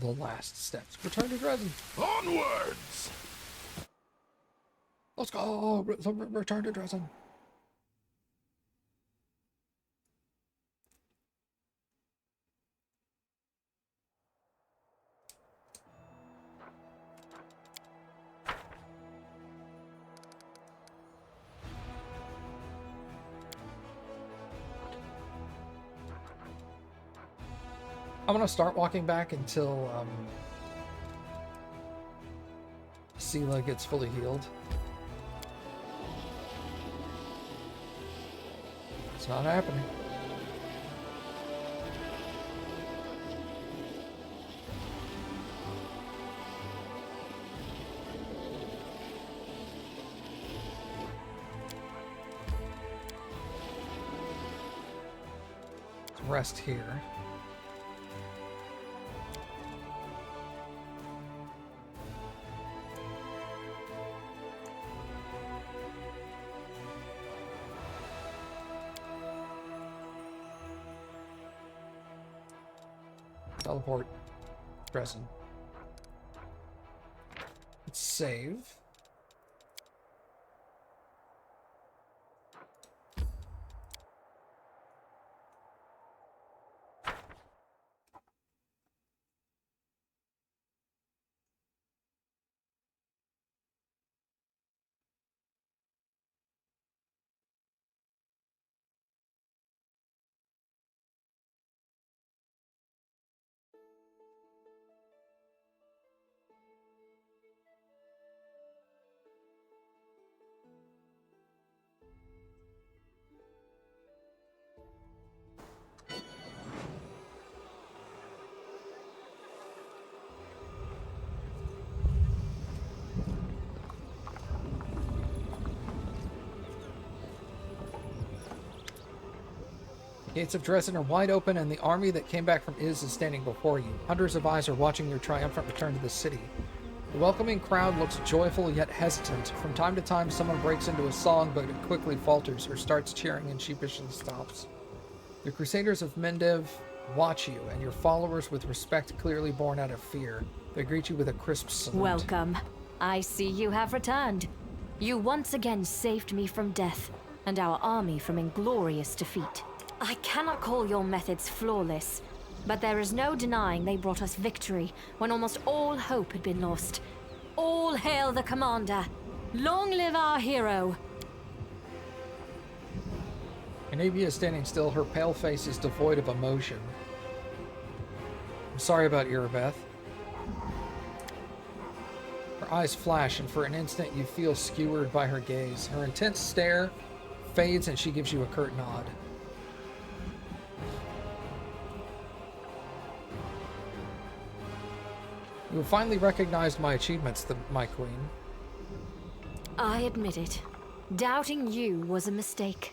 the last steps. Return to Dresden. Onwards! Let's go. Return to Dresden. I'm gonna start walking back until Sela gets fully healed. It's not happening. Let's rest here. Teleport. Dresden. Let's save. Gates of Dresden are wide open, and the army that came back from Iz is standing before you. Hundreds of eyes are watching your triumphant return to the city. The welcoming crowd looks joyful yet hesitant. From time to time, someone breaks into a song, but it quickly falters or starts cheering and sheepishly stops. The Crusaders of Mendev watch you, and your followers with respect clearly born out of fear. They greet you with a crisp salute. Welcome. I see you have returned. You once again saved me from death, and our army from inglorious defeat. I cannot call your methods flawless, but there is no denying they brought us victory when almost all hope had been lost. All hail the commander! Long live our hero! Anavia is standing still. Her pale face is devoid of emotion. I'm sorry about Irabeth. Her eyes flash, and for an instant you feel skewered by her gaze. Her intense stare fades, and she gives you a curt nod. You have finally recognized my achievements, my queen. I admit it. Doubting you was a mistake.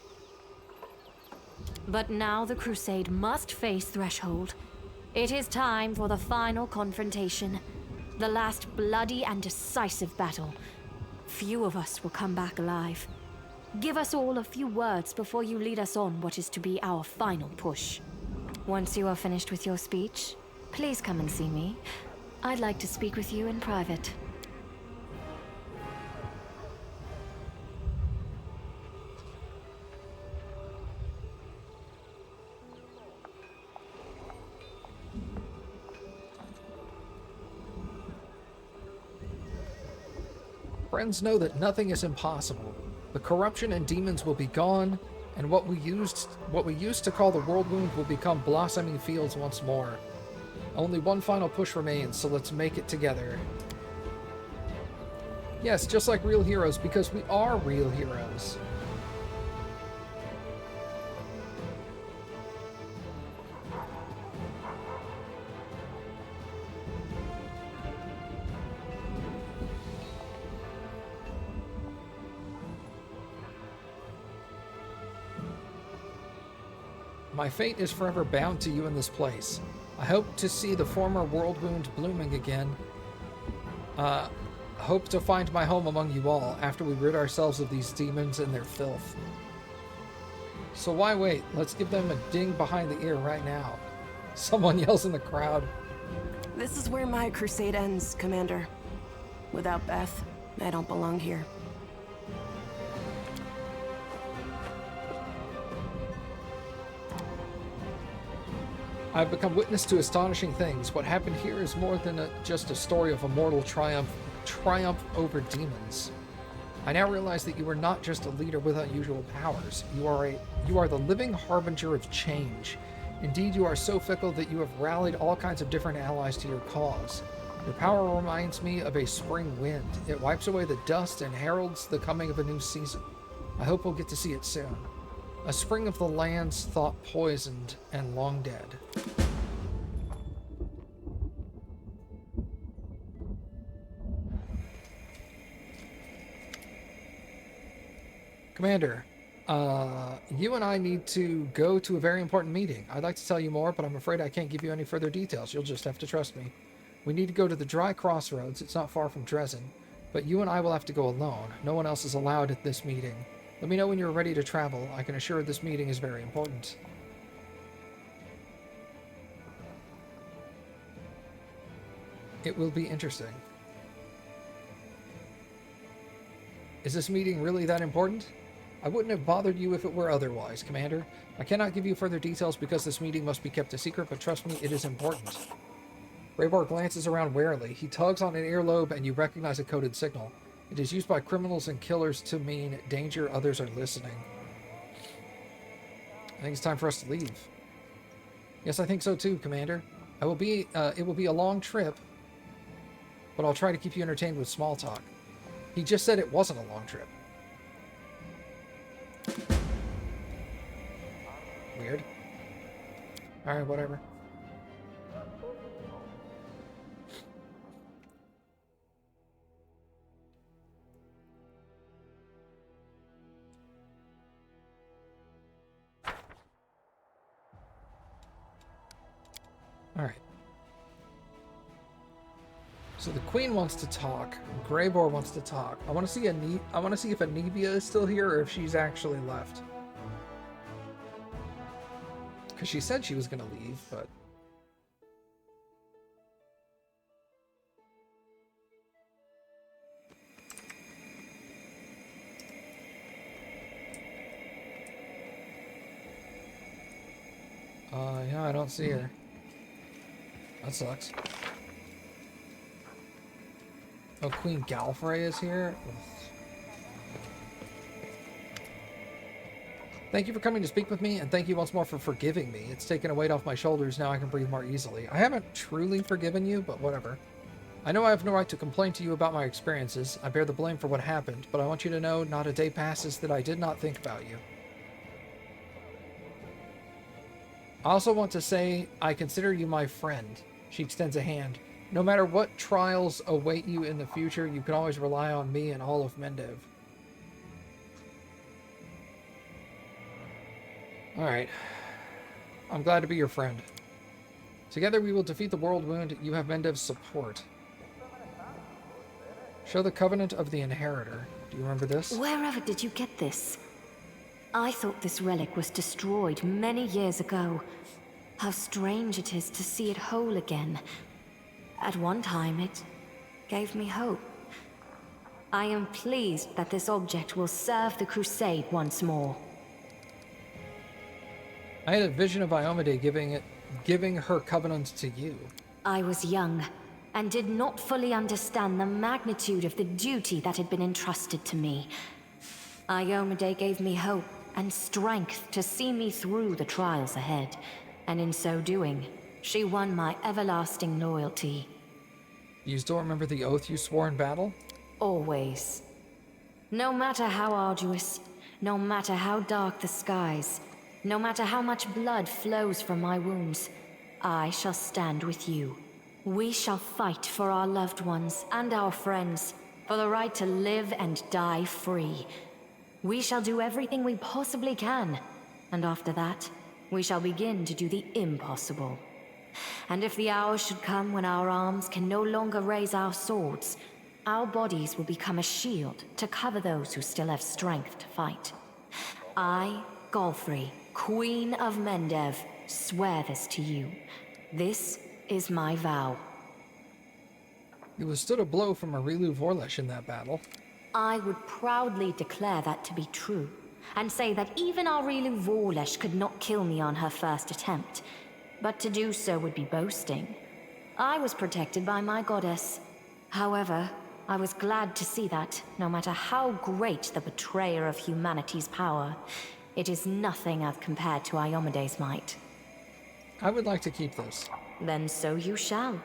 But now the Crusade must face Threshold. It is time for the final confrontation. The last bloody and decisive battle. Few of us will come back alive. Give us all a few words before you lead us on what is to be our final push. Once you are finished with your speech, please come and see me. I'd like to speak with you in private. Friends know that nothing is impossible. The corruption and demons will be gone, and what we used to call the World Wound will become blossoming fields once more. Only one final push remains, so let's make it together. Yes, just like real heroes, because we are real heroes. My fate is forever bound to you in this place. I hope to see the former world wound blooming again. Hope to find my home among you all after we rid ourselves of these demons and their filth. So why wait? Let's give them a ding behind the ear right now. Someone yells in the crowd. This is where my crusade ends, Commander. Without Beth, I don't belong here. I've become witness to astonishing things. What happened here is more than just a story of a mortal triumph over demons. I now realize that you are not just a leader with unusual powers. You are the living harbinger of change. Indeed, you are so fickle that you have rallied all kinds of different allies to your cause. Your power reminds me of a spring wind. It wipes away the dust and heralds the coming of a new season. I hope we'll get to see it soon. A spring of the lands thought poisoned and long dead. Commander, you and I need to go to a very important meeting. I'd like to tell you more, but I'm afraid I can't give you any further details. You'll just have to trust me. We need to go to the Dry Crossroads. It's not far from Dresden, but you and I will have to go alone. No one else is allowed at this meeting. Let me know when you're ready to travel. I can assure this meeting is very important. It will be interesting. Is this meeting really that important? I wouldn't have bothered you if it were otherwise, Commander. I cannot give you further details because this meeting must be kept a secret, but trust me, it is important. Raybor glances around warily. He tugs on an earlobe and you recognize a coded signal. It is used by criminals and killers to mean danger, others are listening. I think it's time for us to leave. Yes, I think so too, Commander. It will be a long trip, but I'll try to keep you entertained with small talk. He just said it wasn't a long trip. Weird. Alright, whatever. Alright. So the Queen wants to talk. Graybor wants to talk. I want to see if Anivia is still here or if she's actually left. Because she said she was going to leave, but... yeah, I don't see her. That sucks. Oh, Queen Galfrey is here? Ugh. Thank you for coming to speak with me, and thank you once more for forgiving me. It's taken a weight off my shoulders, now I can breathe more easily. I haven't truly forgiven you, but whatever. I know I have no right to complain to you about my experiences. I bear the blame for what happened, but I want you to know not a day passes that I did not think about you. I also want to say I consider you my friend. She extends a hand. No matter what trials await you in the future, you can always rely on me and all of Mendev. Alright. I'm glad to be your friend. Together we will defeat the world wound. You have Mendev's support. Show the Covenant of the Inheritor. Do you remember this? Wherever did you get this? I thought this relic was destroyed many years ago. How strange it is to see it whole again. At one time, it gave me hope. I am pleased that this object will serve the Crusade once more. I had a vision of Iomade giving her covenant to you. I was young, and did not fully understand the magnitude of the duty that had been entrusted to me. Iomade gave me hope and strength to see me through the trials ahead, and in so doing, she won my everlasting loyalty. You still remember the oath you swore in battle? Always. No matter how arduous, no matter how dark the skies, no matter how much blood flows from my wounds, I shall stand with you. We shall fight for our loved ones and our friends, for the right to live and die free. We shall do everything we possibly can, and after that, we shall begin to do the impossible. And if the hour should come when our arms can no longer raise our swords, our bodies will become a shield to cover those who still have strength to fight. I, Galfrey, Queen of Mendev, swear this to you. This is my vow. You withstood a blow from Arilu Vorlesh in that battle. I would proudly declare that to be true, and say that even Aurilu Vorlesh could not kill me on her first attempt. But to do so would be boasting. I was protected by my goddess. However, I was glad to see that, no matter how great the betrayer of humanity's power, it is nothing as compared to Iomede's might. I would like to keep this. Then so you shall.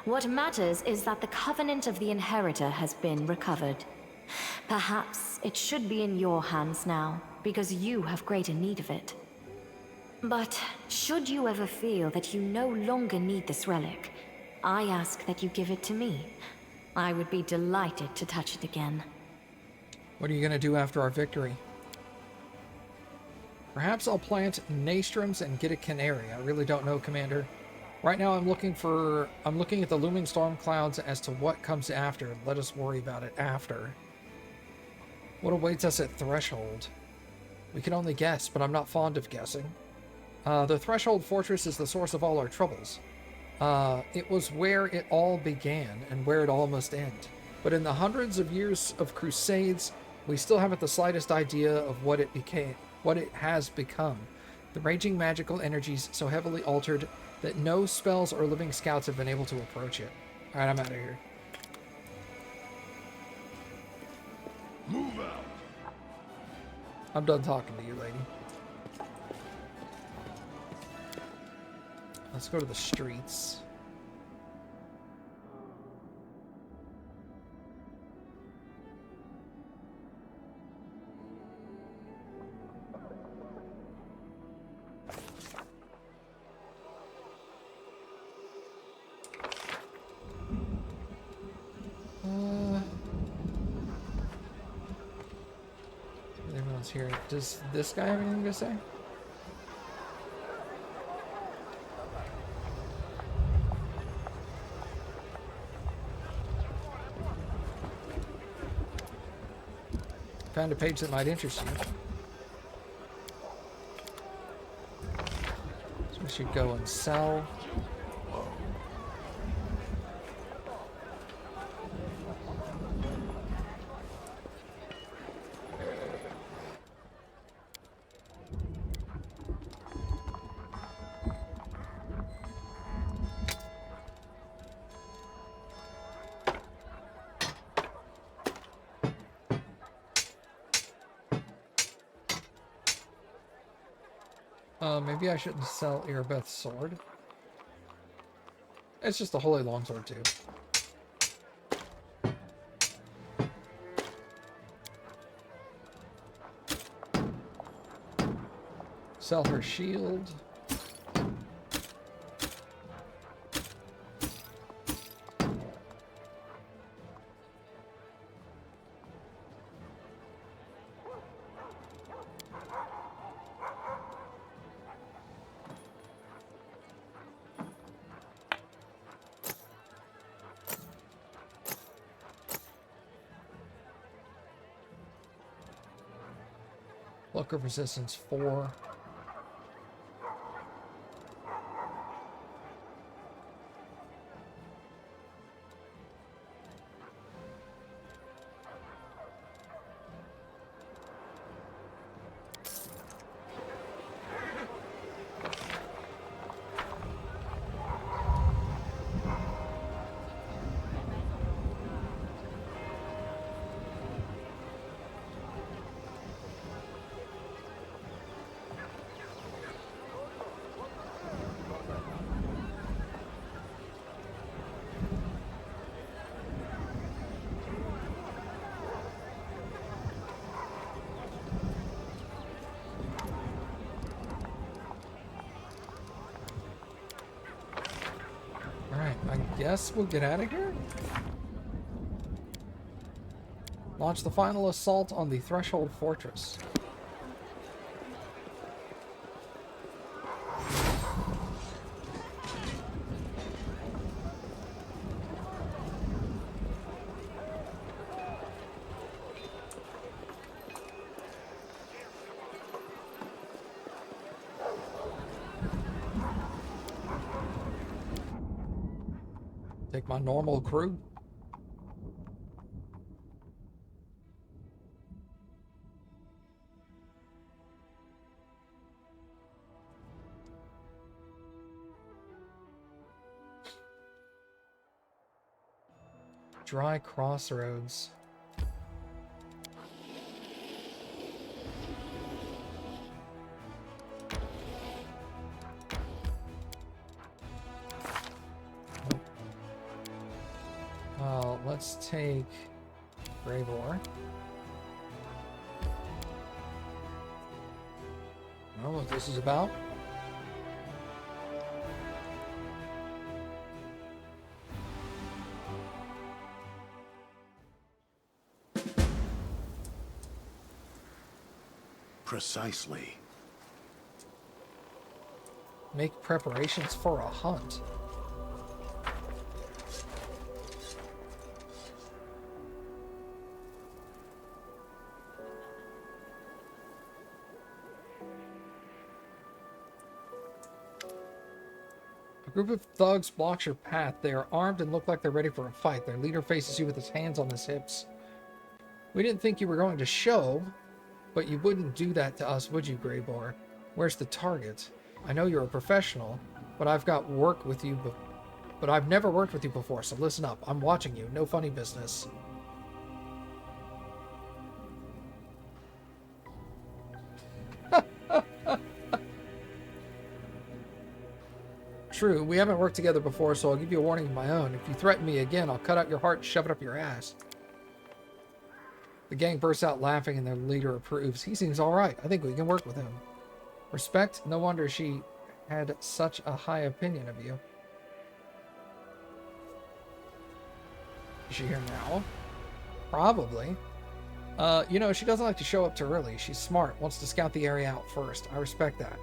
What matters is that the Covenant of the Inheritor has been recovered. Perhaps it should be in your hands now, because you have greater need of it. But should you ever feel that you no longer need this relic, I ask that you give it to me. I would be delighted to touch it again. What are you going to do after our victory? Perhaps I'll plant Nastroms and get a canary. I really don't know, Commander. Right now I'm looking at the looming storm clouds as to what comes after. Let us worry about it after. What awaits us at Threshold? We can only guess, but I'm not fond of guessing. The Threshold Fortress is the source of all our troubles. It was where it all began and where it all must end. But in the hundreds of years of crusades, we still haven't the slightest idea of what it has become. The raging magical energies so heavily altered that no spells or living scouts have been able to approach it. Alright, I'm out of here. Move out. I'm done talking to you, lady. Let's go to the streets. Everyone's here. Does this guy have anything to say? Found a page that might interest you. So we should go and sell. Maybe I shouldn't sell Erebeth's sword. It's just a holy longsword too. Sell her shield. Look of resistance 4. I guess we'll get out of here. Launch the final assault on the Threshold Fortress. Take my normal crew. Dry crossroads. Well, let's take Gravor. I don't know what this is about. Precisely. Make preparations for a hunt. A group of thugs blocks your path. They are armed and look like they're ready for a fight. Their leader faces you with his hands on his hips. We didn't think you were going to show, but you wouldn't do that to us, would you, Greybor? Where's the target? I know you're a professional, but I've never worked with you before, so listen up. I'm watching you. No funny business. True, we haven't worked together before, so I'll give you a warning of my own. If you threaten me again, I'll cut out your heart and shove it up your ass. The gang bursts out laughing and their leader approves. He seems alright. I think we can work with him. Respect? No wonder she had such a high opinion of you. Is she here now? Probably. You know, she doesn't like to show up too early. She's smart, wants to scout the area out first. I respect that.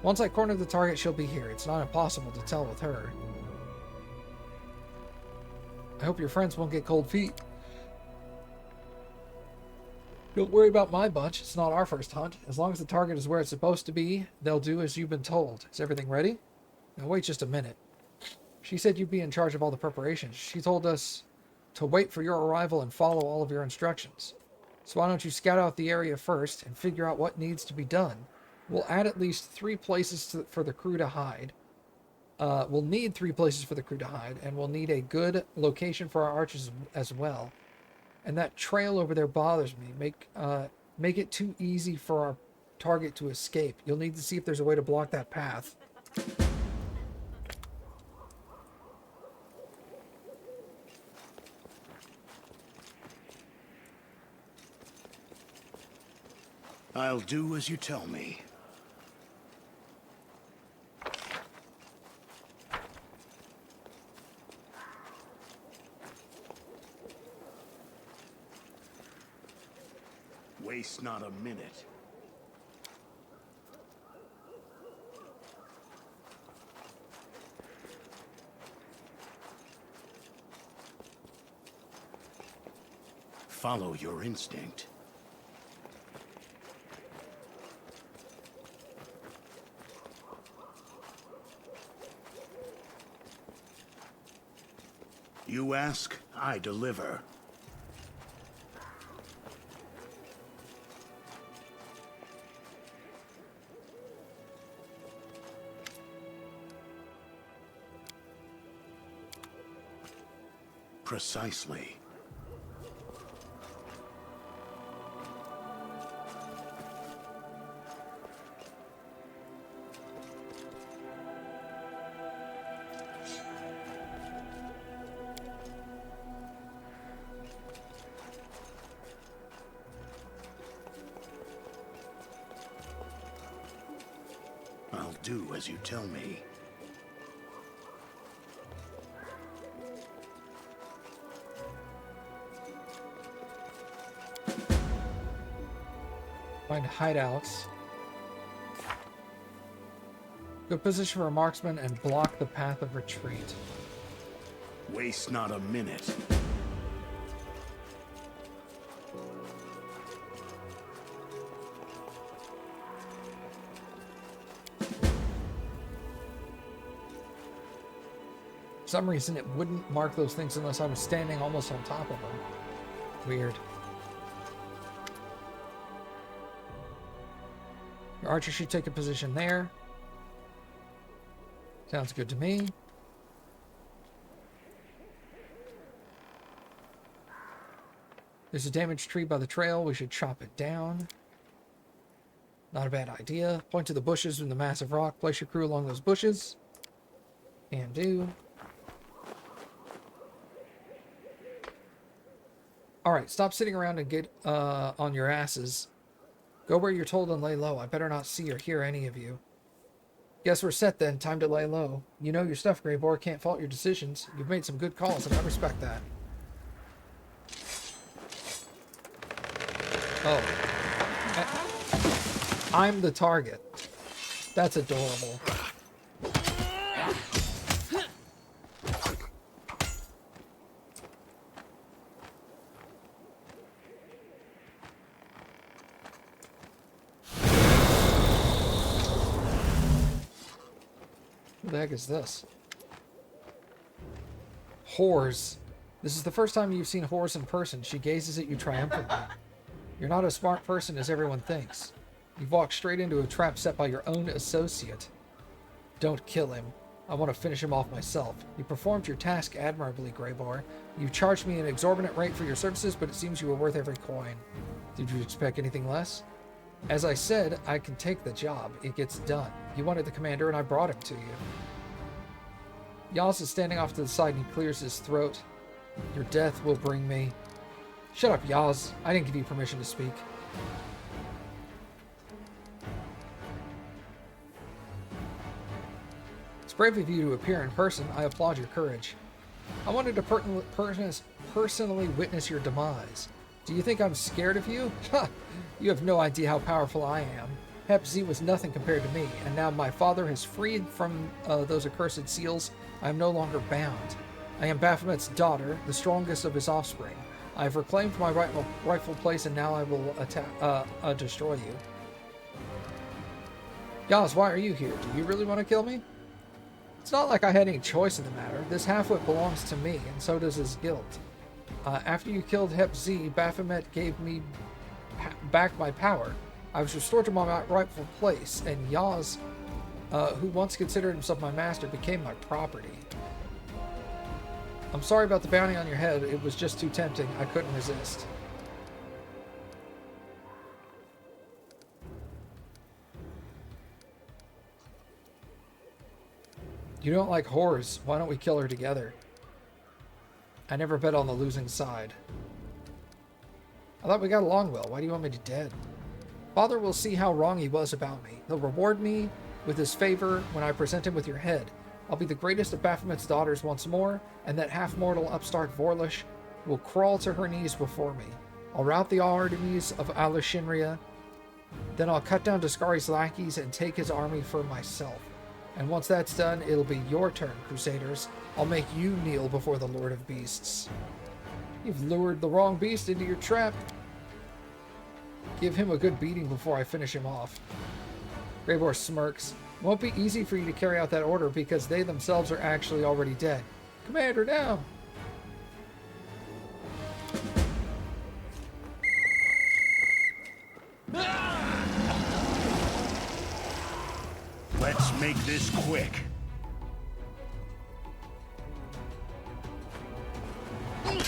Once I corner the target, she'll be here. It's not impossible to tell with her. I hope your friends won't get cold feet. Don't worry about my bunch. It's not our first hunt. As long as the target is where it's supposed to be, they'll do as you've been told. Is everything ready? Now wait just a minute. She said you'd be in charge of all the preparations. She told us to wait for your arrival and follow all of your instructions. So why don't you scout out the area first and figure out what needs to be done? We'll add at least 3 places for the crew to hide. We'll need 3 places for the crew to hide, and we'll need a good location for our archers as well. And that trail over there bothers me. Make it too easy for our target to escape. You'll need to see if there's a way to block that path. I'll do as you tell me. Waste not a minute. Follow your instinct. You ask, I deliver. Precisely. I'll do as you tell me. Find hideouts. Good position for a marksman and block the path of retreat. Waste not a minute. some reason, it wouldn't mark those things unless I was standing almost on top of them. Weird. Your archer should take a position there. Sounds good to me. There's a damaged tree by the trail. We should chop it down. Not a bad idea. Point to the bushes and the massive rock. Place your crew along those bushes. Can do. Alright, stop sitting around and get on your asses. Go where you're told and lay low. I better not see or hear any of you. Guess we're set then. Time to lay low. You know your stuff, Greyboar. Can't fault your decisions. You've made some good calls, and I respect that. Oh. I'm the target. That's adorable. What the heck is this? Whores. This is the first time you've seen Whores in person. She gazes at you triumphantly. You're not a smart person as everyone thinks. You've walked straight into a trap set by your own associate. Don't kill him. I want to finish him off myself. You performed your task admirably, Greyboar. You charged me an exorbitant rate for your services, but it seems you were worth every coin. Did you expect anything less? As I said, I can take the job. It gets done. You wanted the commander, and I brought him to you. Yaz is standing off to the side, and he clears his throat. Your death will bring me... Shut up, Yaz. I didn't give you permission to speak. It's brave of you to appear in person. I applaud your courage. I wanted to personally witness your demise. Do you think I'm scared of you? Ha! You have no idea how powerful I am. Hep Z was nothing compared to me, and now my father has freed from those accursed seals. I am no longer bound. I am Baphomet's daughter, the strongest of his offspring. I have reclaimed my rightful place, and now I will destroy you. Yaz, why are you here? Do you really want to kill me? It's not like I had any choice in the matter. This halfwit belongs to me, and so does his guild. After you killed Hep Z, Baphomet gave me back my power. I was restored to my rightful place, and Yaz, who once considered himself my master, became my property. I'm sorry about the bounty on your head. It was just too tempting. I couldn't resist. You don't like whores. Why don't we kill her together? I never bet on the losing side. I thought we got along well. Why do you want me dead? Father will see how wrong he was about me. He'll reward me with his favor when I present him with your head. I'll be the greatest of Baphomet's daughters once more, and that half-mortal upstart Vorlish will crawl to her knees before me. I'll rout the armies of Alishinria, then I'll cut down Daskari's lackeys and take his army for myself. And once that's done, it'll be your turn, Crusaders. I'll make you kneel before the Lord of Beasts. You've lured the wrong beast into your trap. Give him a good beating before I finish him off. Greyboar smirks. It won't be easy for you to carry out that order because they themselves are actually already dead. Commander, down! Let's make this quick. I'm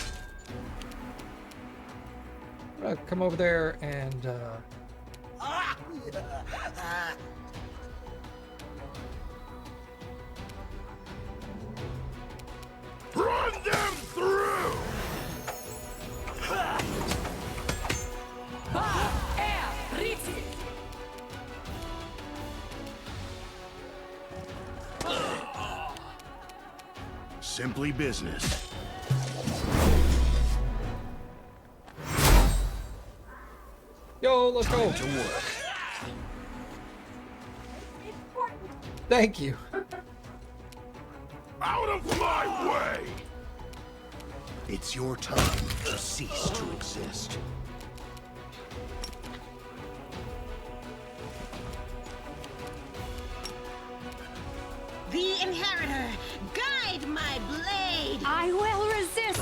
gonna come over there and Run them through! Simply business. yo, let's go. To work. Thank you. Out of my way! It's your time to cease to exist. The Inheritor, guide Hide my blade! I will resist!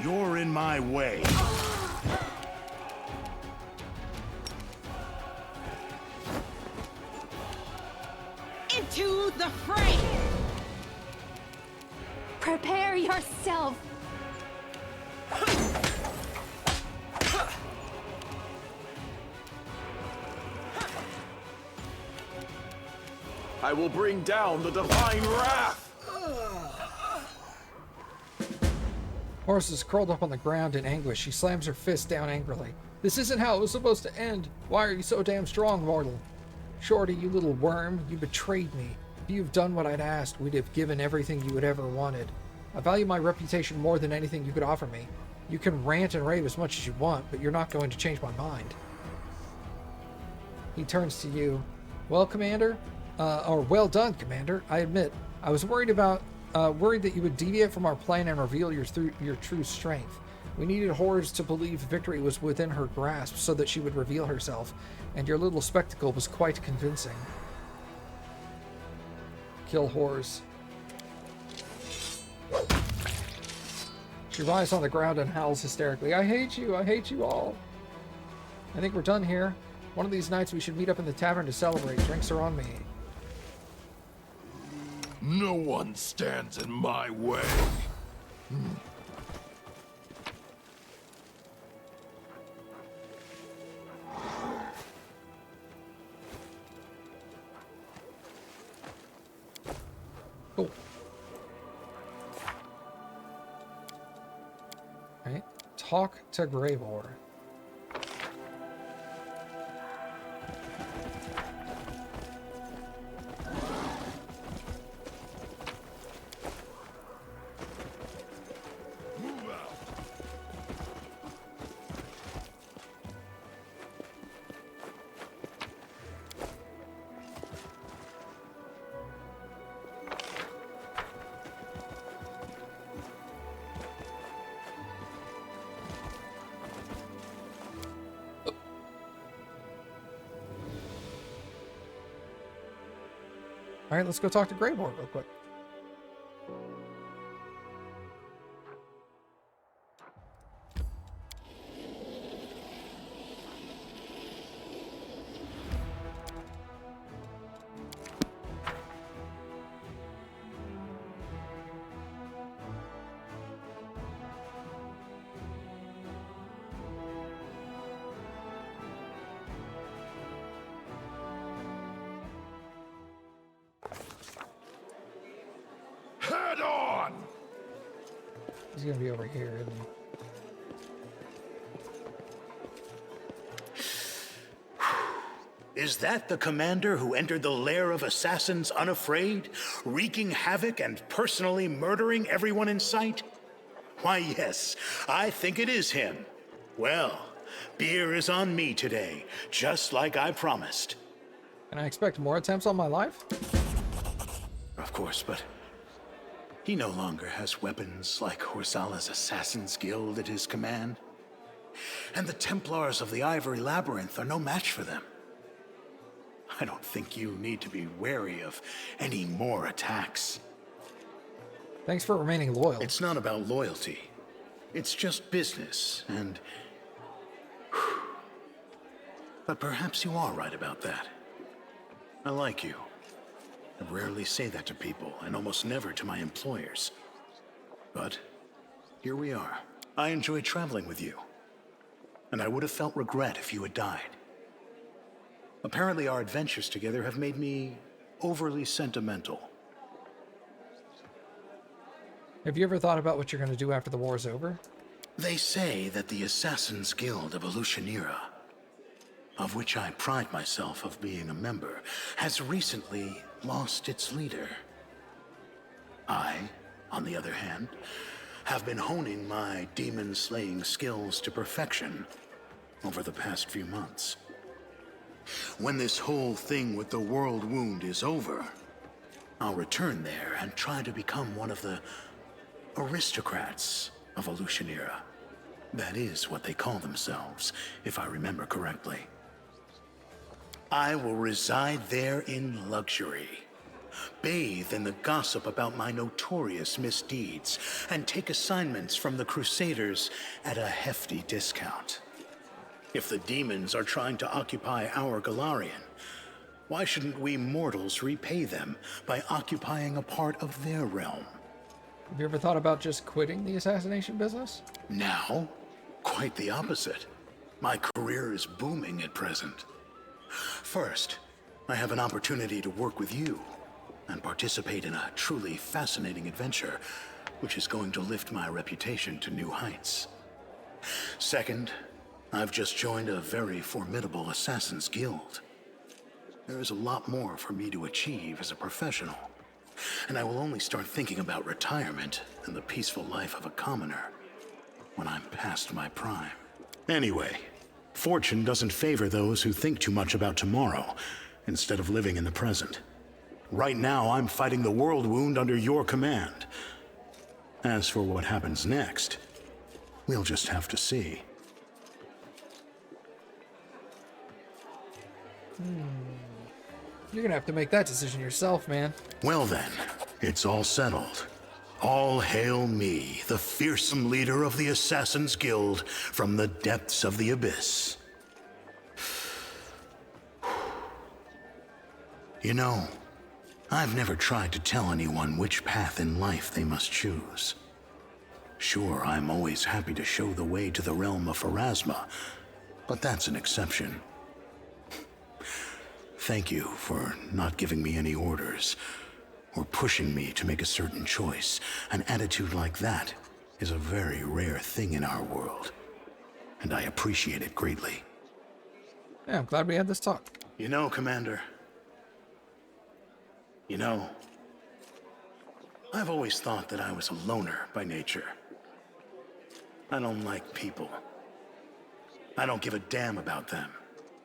You're in my way. Into the fray! Prepare yourself! I will bring down the divine wrath! Horus is curled up on the ground in anguish. She slams her fist down angrily. This isn't how it was supposed to end. Why are you so damn strong, mortal? Shorty, you little worm, you betrayed me. If you've done what I'd asked, we'd have given everything you had ever wanted. I value my reputation more than anything you could offer me. You can rant and rave as much as you want, but you're not going to change my mind. He turns to you. Well, Commander? Or well done, Commander. I admit, I was worried that you would deviate from our plan and reveal your true strength. We needed Horus to believe victory was within her grasp so that she would reveal herself, and your little spectacle was quite convincing. Kill Horus. She writhes on the ground and howls hysterically. I hate you all. I think we're done here. One of these nights we should meet up in the tavern to celebrate. Drinks are on me. No one stands in my way. Cool. Right. Talk to Gravor. All right, let's go talk to Gravor real quick. Head on! He's gonna be over here, isn't he? Is that the commander who entered the lair of assassins unafraid, wreaking havoc and personally murdering everyone in sight? Why, yes, I think it is him. Well, beer is on me today, just like I promised. Can I expect more attempts on my life? Of course, but he no longer has weapons like Horsala's Assassin's Guild at his command. And the Templars of the Ivory Labyrinth are no match for them. I don't think you need to be wary of any more attacks. Thanks for remaining loyal. It's not about loyalty. It's just business, and... But perhaps you are right about that. I like you. I rarely say that to people, and almost never to my employers. But here we are. I enjoy traveling with you. And I would have felt regret if you had died. Apparently our adventures together have made me overly sentimental. Have you ever thought about what you're going to do after the war is over? They say that the Assassin's Guild of Evolutionira, of which I pride myself of being a member, has recently lost its leader. I, on the other hand, have been honing my demon-slaying skills to perfection over the past few months. When this whole thing with the world wound is over, I'll return there and try to become one of the aristocrats of Elutionera. That is what they call themselves, if I remember correctly. I will reside there in luxury, bathe in the gossip about my notorious misdeeds, and take assignments from the Crusaders at a hefty discount. If the demons are trying to occupy our Galarian, why shouldn't we mortals repay them by occupying a part of their realm? Have you ever thought about just quitting the assassination business? Now, quite the opposite. My career is booming at present. First, I have an opportunity to work with you and participate in a truly fascinating adventure, which is going to lift my reputation to new heights. Second, I've just joined a very formidable Assassin's Guild. There is a lot more for me to achieve as a professional, and I will only start thinking about retirement and the peaceful life of a commoner when I'm past my prime. Anyway, fortune doesn't favor those who think too much about tomorrow instead of living in the present. Right now, I'm fighting the world wound under your command. As for what happens next, we'll just have to see. You're gonna have to make that decision yourself, man. Well then, it's all settled. All hail me, the fearsome leader of the Assassin's Guild from the depths of the abyss. You know, I've never tried to tell anyone which path in life they must choose. Sure, I'm always happy to show the way to the realm of Pharasma, but that's an exception. Thank you for not giving me any orders, or pushing me to make a certain choice. An attitude like that is a very rare thing in our world, and I appreciate it greatly. Yeah, I'm glad we had this talk. You know, Commander, I've always thought that I was a loner by nature. I don't like people. I don't give a damn about them.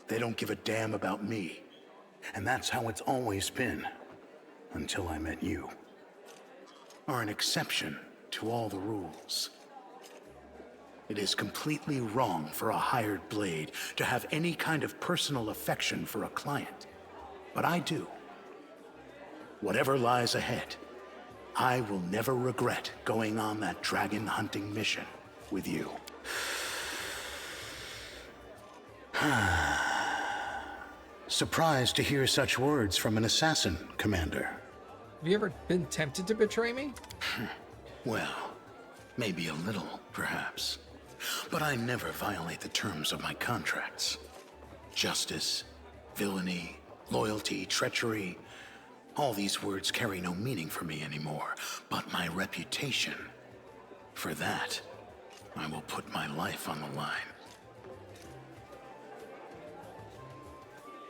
They don't give a damn about me. And that's how it's always been, until I met you. Are an exception to all the rules. It is completely wrong for a hired blade to have any kind of personal affection for a client. But I do. Whatever lies ahead, I will never regret going on that dragon hunting mission with you. Surprised to hear such words from an assassin, Commander. Have you ever been tempted to betray me? Well, maybe a little, perhaps. But I never violate the terms of my contracts. Justice, villainy, loyalty, treachery, all these words carry no meaning for me anymore. But my reputation, for that, I will put my life on the line.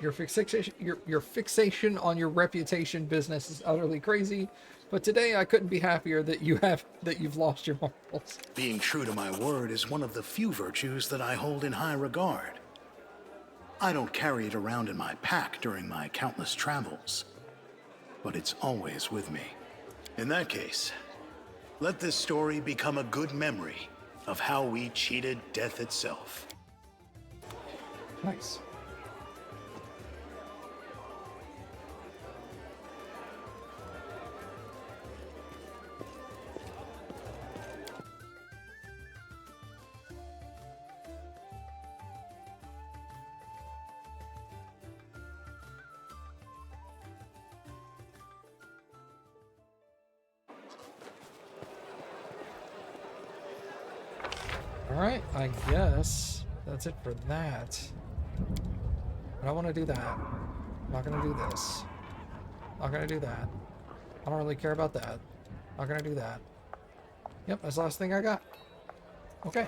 Your fixation on your reputation business is utterly crazy, but today I couldn't be happier that you've lost your marbles. Being true to my word is one of the few virtues that I hold in high regard. I don't carry it around in my pack during my countless travels, but it's always with me. In that case, let this story become a good memory of how we cheated death itself. Nice. Alright, I guess that's it for that. I don't want to do that. I'm not going to do this. Not going to do that. I don't really care about that. Not going to do that. Yep, that's the last thing I got. Okay.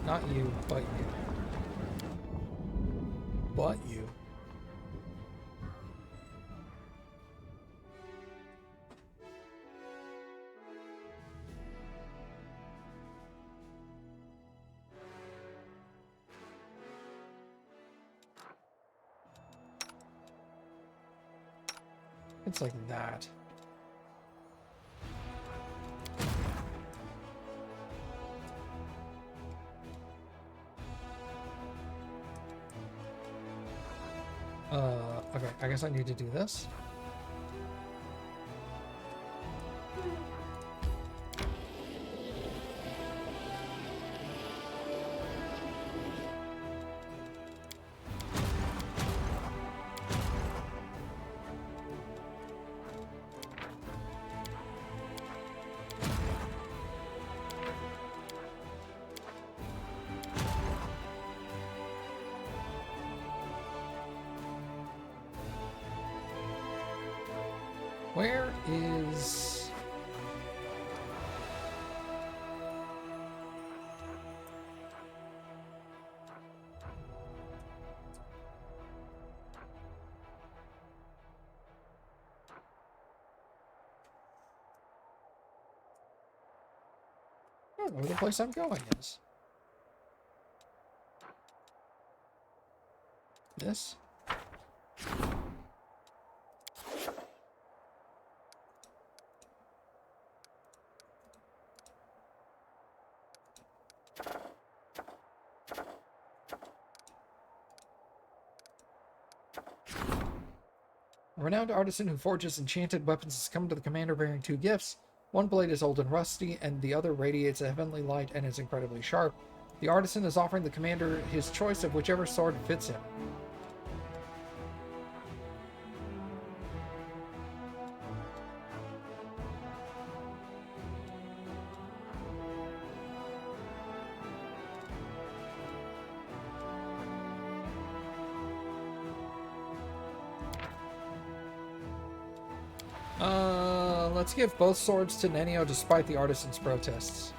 Not you, but you. But you. It's like that. Okay, I guess I need to do this. Where is... I don't know where the place I'm going is. This? A renowned artisan who forges enchanted weapons has come to the commander bearing two gifts. One blade is old and rusty, and the other radiates a heavenly light and is incredibly sharp. The artisan is offering the commander his choice of whichever sword fits him. Let's give both swords to Nenio despite the artisan's protests.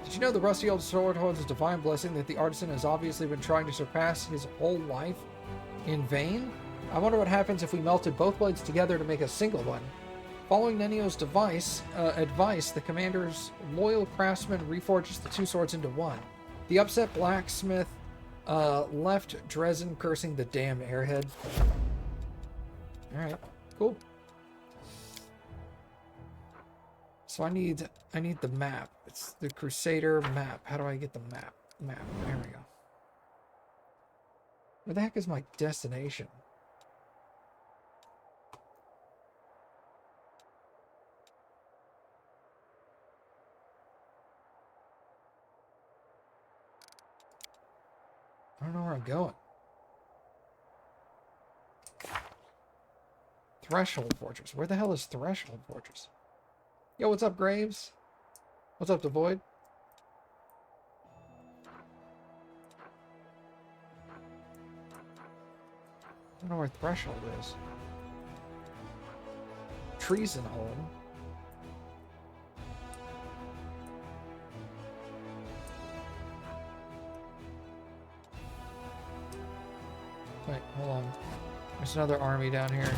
Did you know the rusty old sword holds a divine blessing that the artisan has obviously been trying to surpass his whole life in vain? I wonder what happens if we melted both blades together to make a single one. Following Nenio's advice, the commander's loyal craftsman reforges the two swords into one. The upset blacksmith left Dresden cursing the damn airhead. Alright, cool. So I need the map. It's the Crusader map. How do I get the map? There we go. Where the heck is my destination? I don't know where I'm going. Threshold Fortress. Where the hell is Threshold Fortress? Yo, what's up, Graves? What's up, Devoid? I don't know where Threshold is. Treason Home. Wait, hold on. There's another army down here.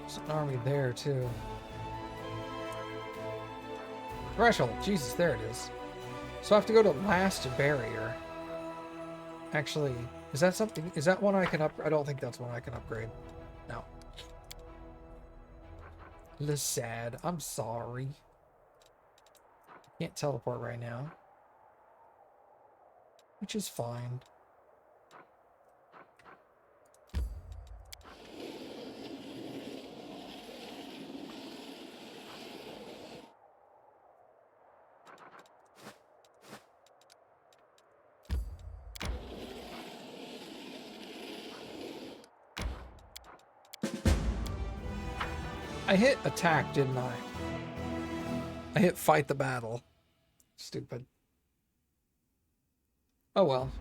There's an army there, too. Threshold. Jesus, there it is. So I have to go to Last Barrier. Actually, is that something? Is that one I can upgrade? I don't think that's one I can upgrade. No. Sad. I'm sorry. Can't teleport right now. Which is fine. I hit attack, didn't I? I hit fight the battle. Stupid. Oh well.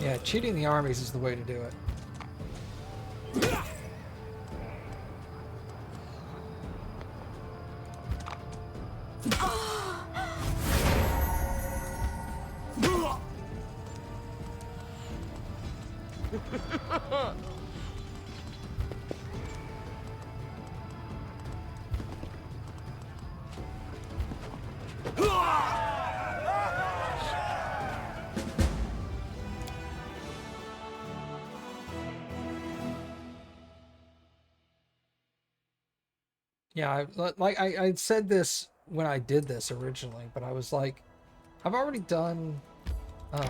Yeah, cheating the armies is the way to do it. Yeah, I said this when I did this originally, but I was like, I've already done um,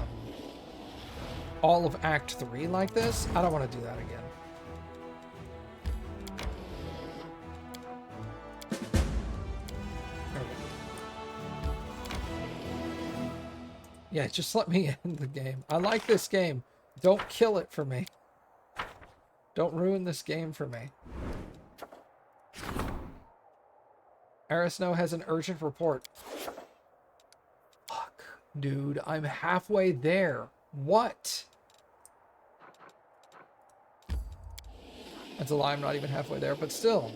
all of Act 3 like this. I don't want to do that again. There we go. Yeah, just let me end the game. I like this game. Don't kill it for me. Don't ruin this game for me. Arisno has an urgent report. Fuck, dude, I'm halfway there. What? That's a lie, I'm not even halfway there, but still.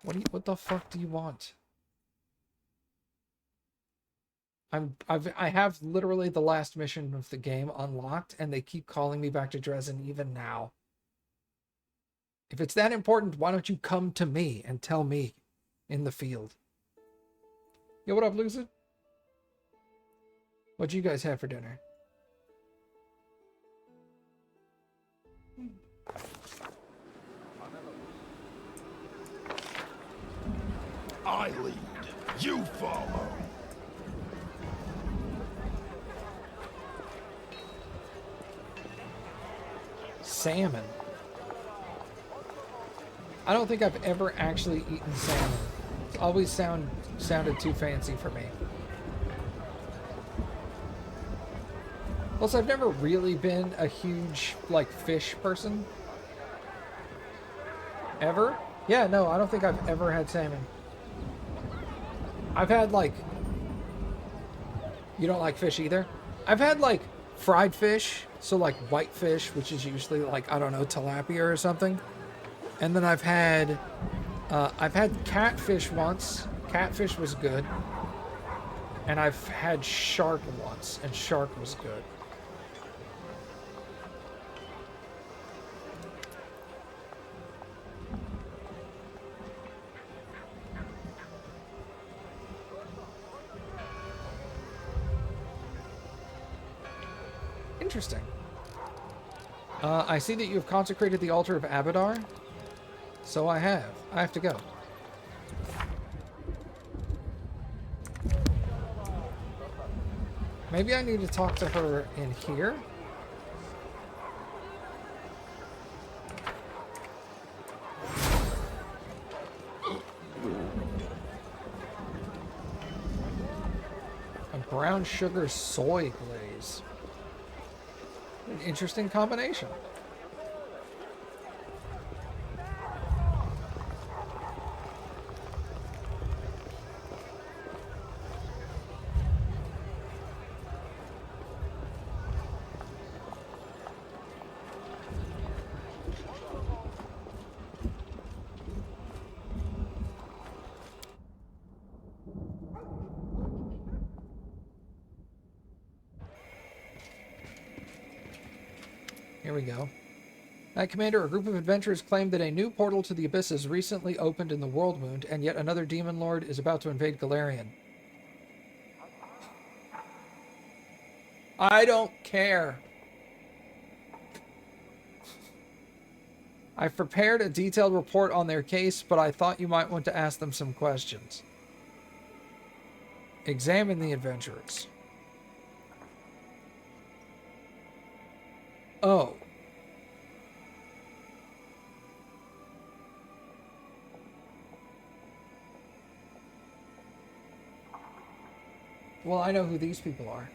What the fuck do you want? I have literally the last mission of the game unlocked, and they keep calling me back to Dresden even now. If it's that important, why don't you come to me and tell me in the field? Yo, what up, Lucid? What'd you guys have for dinner? I lead, you follow. Salmon. I don't think I've ever actually eaten salmon. It's always sounded too fancy for me. Plus, I've never really been a huge, like, fish person. Ever? Yeah, no, I don't think I've ever had salmon. I've had, like... You don't like fish either? I've had, like, fried fish. So, like, white fish, which is usually, like, I don't know, tilapia or something. And then I've had catfish once. Catfish was good. And I've had shark once, and shark was good. Interesting. I see that you have consecrated the altar of Abadar. So I have. I have to go. Maybe I need to talk to her in here. A brown sugar soy glaze. An interesting combination. Here we go. Knight Commander, a group of adventurers claim that a new portal to the Abyss has recently opened in the World Wound, and yet another Demon Lord is about to invade Galarian. I don't care. I've prepared a detailed report on their case, but I thought you might want to ask them some questions. Examine the adventurers. Oh. Well, I know who these people are.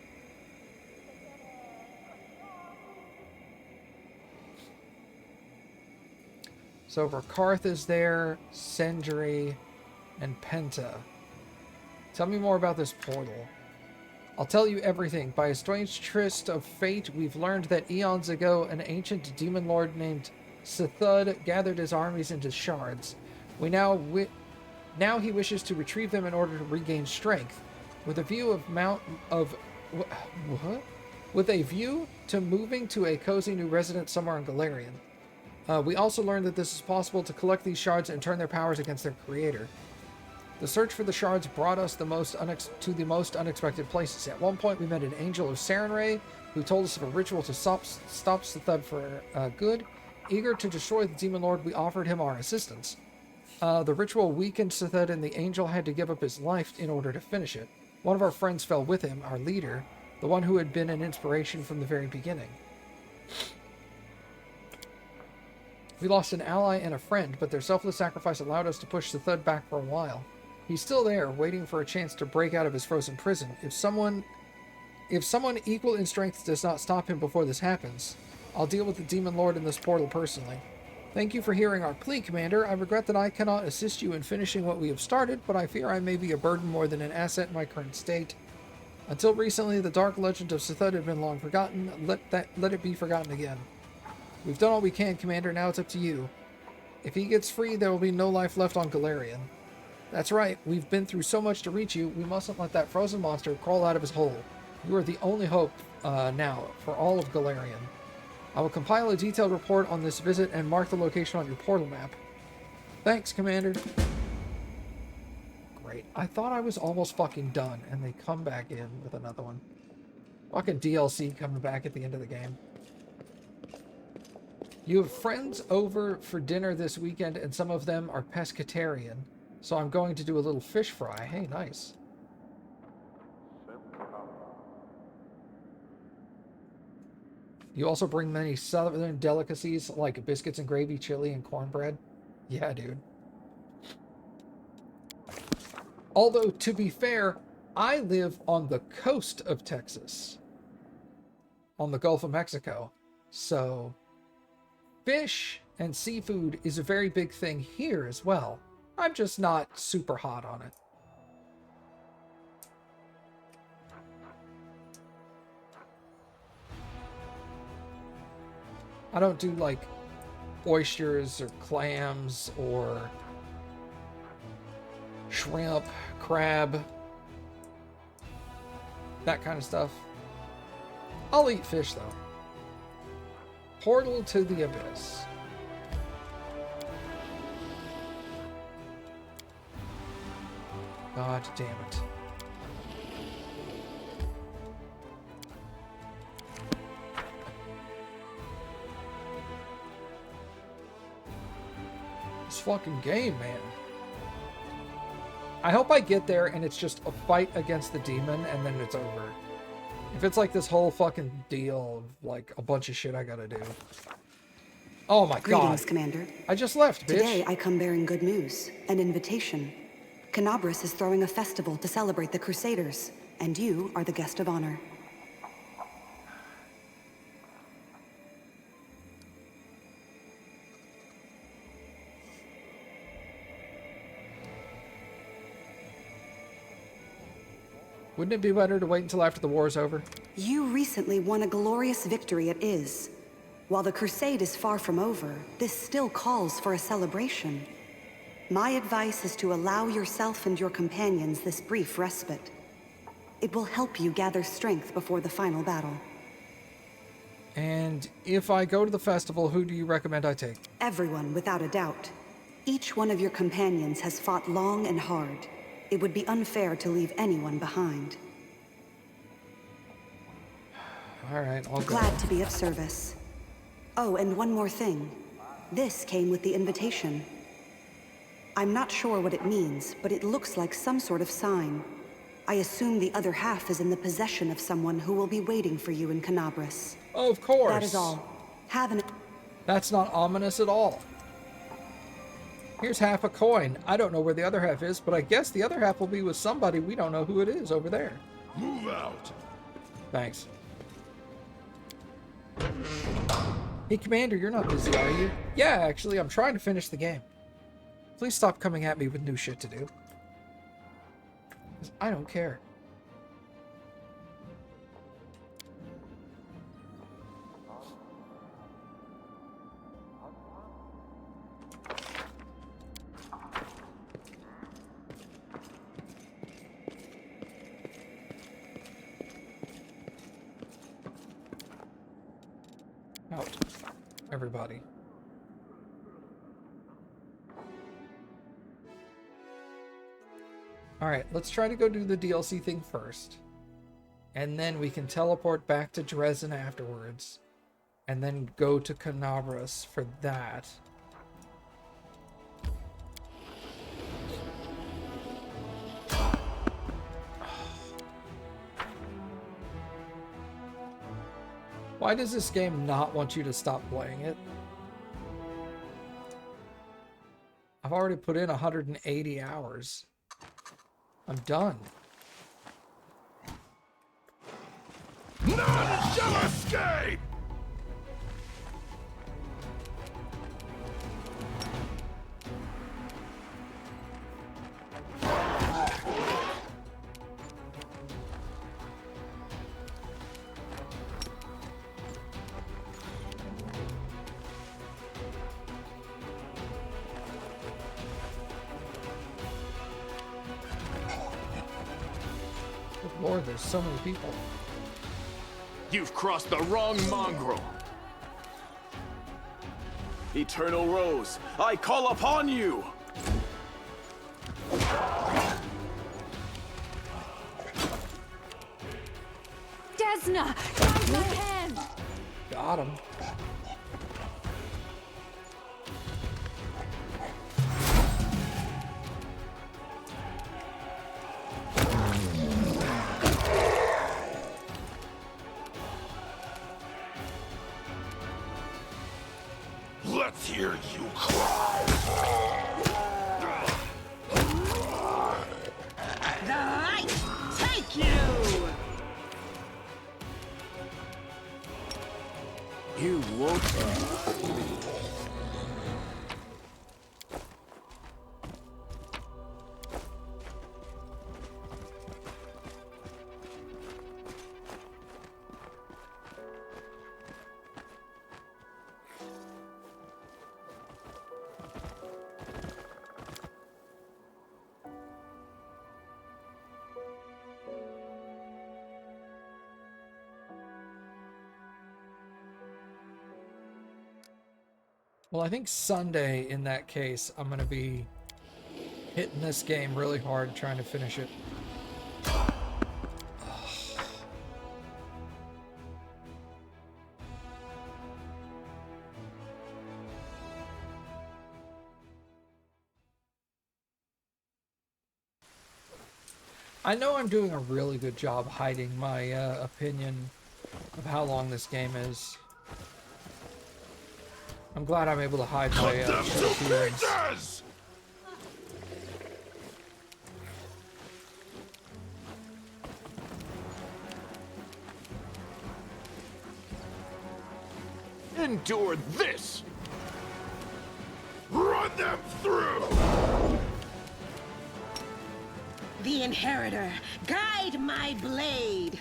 So Rakarth is there, Sendri, and Penta. Tell me more about this portal. I'll tell you everything. By a strange tryst of fate, we've learned that eons ago, an ancient demon lord named Sithud gathered his armies into shards. Now he wishes to retrieve them in order to regain strength, with a view to moving to a cozy new residence somewhere in Galarian. We also learned that this is possible to collect these shards and turn their powers against their creator. The search for the shards brought us to the most unexpected places. At one point, we met an angel of Sarenrae, who told us of a ritual to stop Sithud for good. Eager to destroy the demon lord, we offered him our assistance. The ritual weakened Sithud, and the angel had to give up his life in order to finish it. One of our friends fell with him, our leader, the one who had been an inspiration from the very beginning. We lost an ally and a friend, but their selfless sacrifice allowed us to push Sithud back for a while. He's still there, waiting for a chance to break out of his frozen prison. If someone equal in strength does not stop him before this happens, I'll deal with the demon lord in this portal personally. Thank you for hearing our plea, Commander. I regret that I cannot assist you in finishing what we have started, but I fear I may be a burden more than an asset in my current state. Until recently, the dark legend of Sithud had been long forgotten. Let it be forgotten again. We've done all we can, Commander. Now it's up to you. If he gets free, there will be no life left on Galarian. That's right. We've been through so much to reach you. We mustn't let that frozen monster crawl out of his hole. You are the only hope now for all of Galarian. I will compile a detailed report on this visit and mark the location on your portal map. Thanks, Commander. Great. I thought I was almost fucking done, and they come back in with another one. Fucking DLC coming back at the end of the game. You have friends over for dinner this weekend, and some of them are pescatarian. So I'm going to do a little fish fry. Hey, nice. You also bring many southern delicacies like biscuits and gravy, chili, and cornbread. Yeah, dude. Although, to be fair, I live on the coast of Texas. On the Gulf of Mexico. So, fish and seafood is a very big thing here as well. I'm just not super hot on it. I don't do like oysters or clams or shrimp, crab, that kind of stuff. I'll eat fish though. Portal to the Abyss. God damn it. This fucking game, man. I hope I get there and it's just a fight against the demon and then it's over. If it's like this whole fucking deal of like a bunch of shit I gotta do. Oh my Greetings, god. Commander. I just left, bitch. Today I come bearing good news, an invitation. Canabras is throwing a festival to celebrate the Crusaders, and you are the guest of honor. Wouldn't it be better to wait until after the war is over? You recently won a glorious victory at Iz. While the crusade is far from over, this still calls for a celebration. My advice is to allow yourself and your companions this brief respite. It will help you gather strength before the final battle. And if I go to the festival, who do you recommend I take? Everyone, without a doubt. Each one of your companions has fought long and hard. It would be unfair to leave anyone behind. All right, I'll go. Glad to be of service. Oh, and one more thing. This came with the invitation. I'm not sure what it means, but it looks like some sort of sign. I assume the other half is in the possession of someone who will be waiting for you in Canabras. Of course. That is all. Have an... That's not ominous at all. Here's half a coin. I don't know where the other half is, but I guess the other half will be with somebody we don't know who it is over there. Move out. Thanks. Hey, Commander, you're not busy, are you? Yeah, actually, I'm trying to finish the game. Please stop coming at me with new shit to do. 'Cause I don't care. Out, everybody. Alright, let's try to go do the DLC thing first. And then we can teleport back to Dresden afterwards. And then go to Canabras for that. Why does this game not want you to stop playing it? I've already put in 180 hours. I'm done. None shall escape! Good Lord, there's so many people. You've crossed the wrong mongrel. Eternal Rose, I call upon you! Desna! Guide my hand! Got him. Let's hear you cry! The light take you! You won't. Well, I think Sunday, in that case, I'm going to be hitting this game really hard, trying to finish it. I know I'm doing a really good job hiding my opinion of how long this game is. I'm glad I'm able to hide my true feelings. Pieces! Endure this! Run them through! The Inheritor, guide my blade!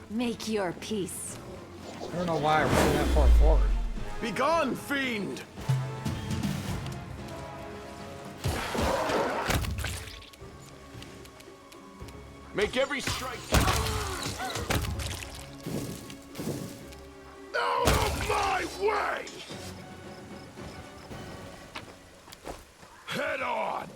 Make your peace. I don't know why I ran that far forward. Begone, fiend! Make every strike out of my way! Head on!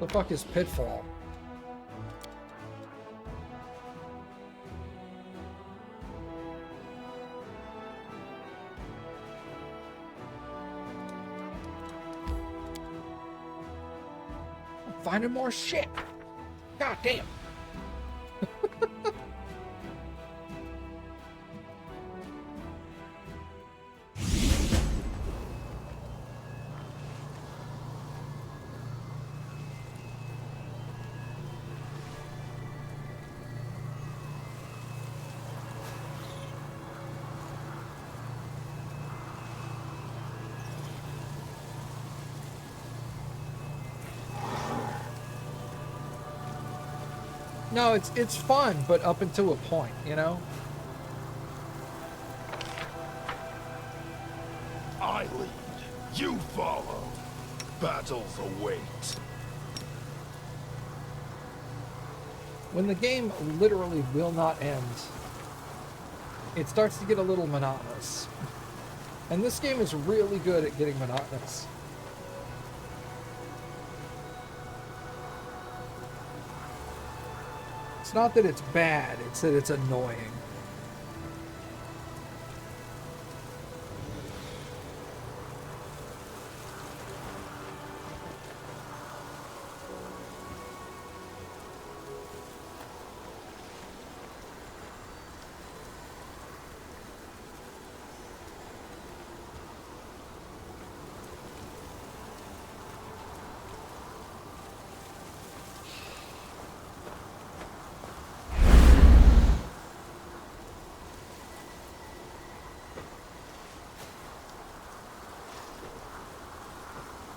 The fuck is Pitfall? I'm finding more shit. God damn. No, it's fun, but up until a point, you know? I lead. You follow. Battles await. When the game literally will not end, it starts to get a little monotonous. And this game is really good at getting monotonous. It's not that it's bad, it's that it's annoying.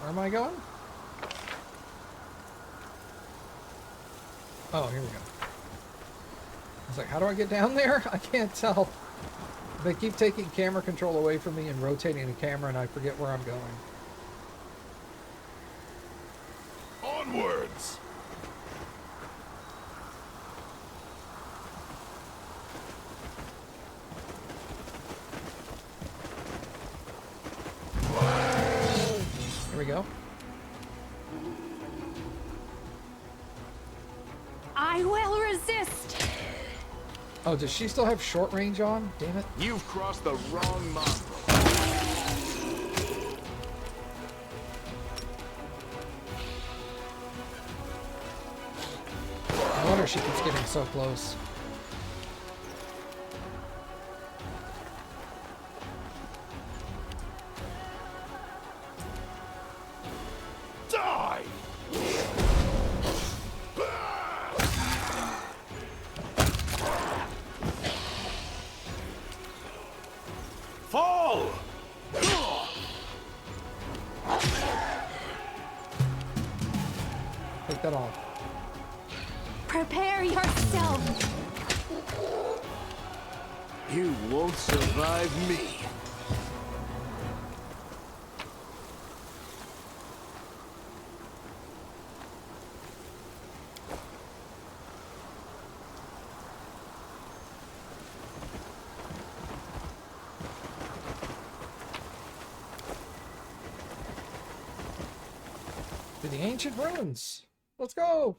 Where am I going? Oh, here we go. I was like, how do I get down there? I can't tell. They keep taking camera control away from me and rotating the camera, and I forget where I'm going. Onwards! Here we go. I will resist. Oh, does she still have short range on? Damn it. You've crossed the wrong mongrel. No wonder she keeps getting so close. Die! Fall! Take that off. Prepare yourself. You won't survive me. To the ancient ruins. Let's go.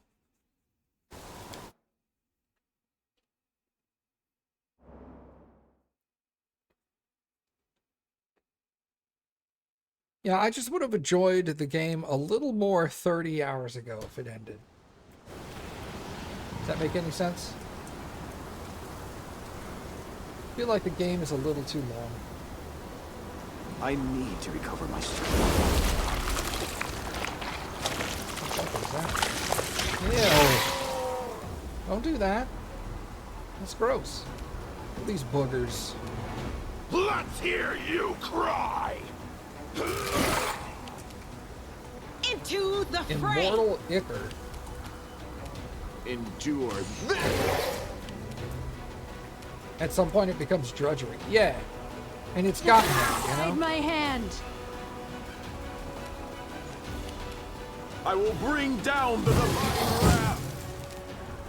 Yeah, I just would have enjoyed the game a little more 30 hours ago if it ended. Does that make any sense? I feel like the game is a little too long. I need to recover my strength. What is that? Ew. Don't do that. That's gross. Look at these boogers. Let's hear you cry! Into the fray! Immortal Icker. Endure this! At some point it becomes drudgery. Yeah. And it's gotten there, you Hide know? my hand. I will bring down the divine wrath!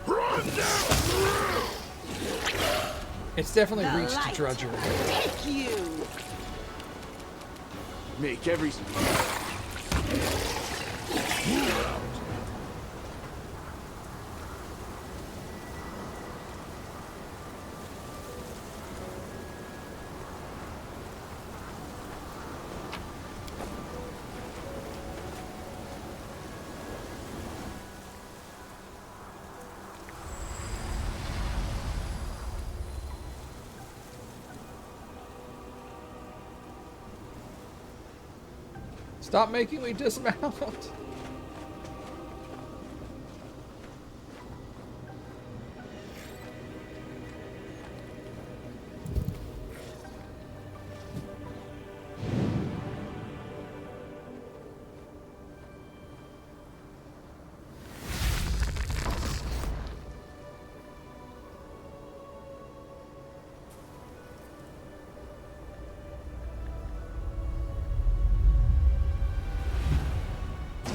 Run down through! It's definitely The reached light drudgery. Take you! Make every... Stop making me dismount.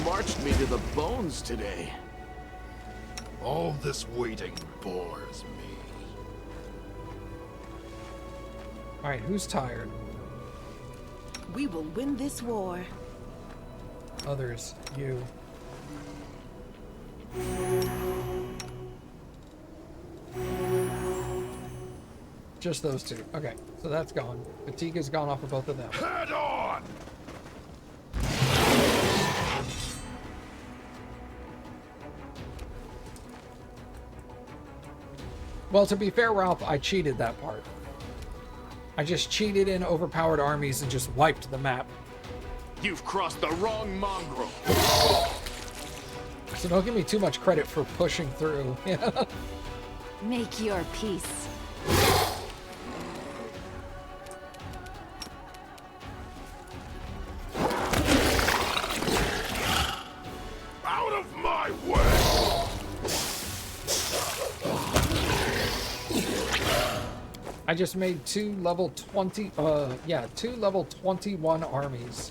Marched me to the bones today. All this waiting bores me. All right, who's tired? We will win this war. Others, you. Just those two. Okay, so that's gone. Fatigue has gone off of both of them. Head on! Well, to be fair, Ralph, I cheated that part. I just cheated in overpowered armies and just wiped the map. You've crossed the wrong mongrel. So don't give me too much credit for pushing through. Make your peace. Out of my way! I just made two level 21 armies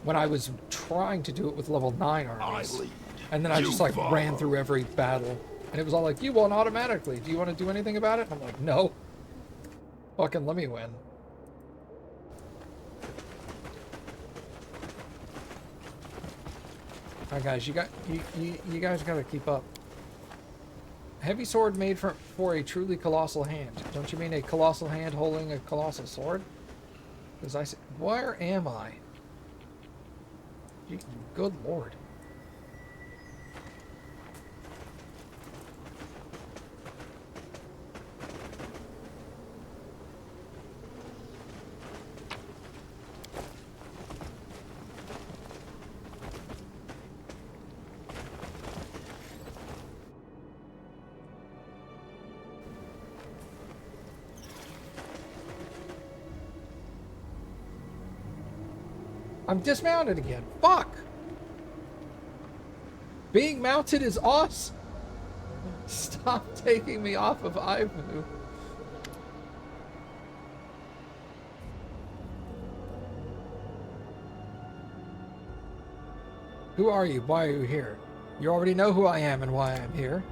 when I was trying to do it with level 9 armies. I lead. And then I You just like follow. ran through every battle. And it was all like, you won automatically. Do you want to do anything about it? I'm like, no. Fucking let me win. Alright guys, you guys gotta keep up. Heavy sword made for a truly colossal hand. Don't you mean a colossal hand holding a colossal sword? Because I said, where am I? Good lord. I'm dismounted again. Fuck! Being mounted is awesome. Stop taking me off of Ivanhoe. Who are you? Why are you here? You already know who I am and why I am here.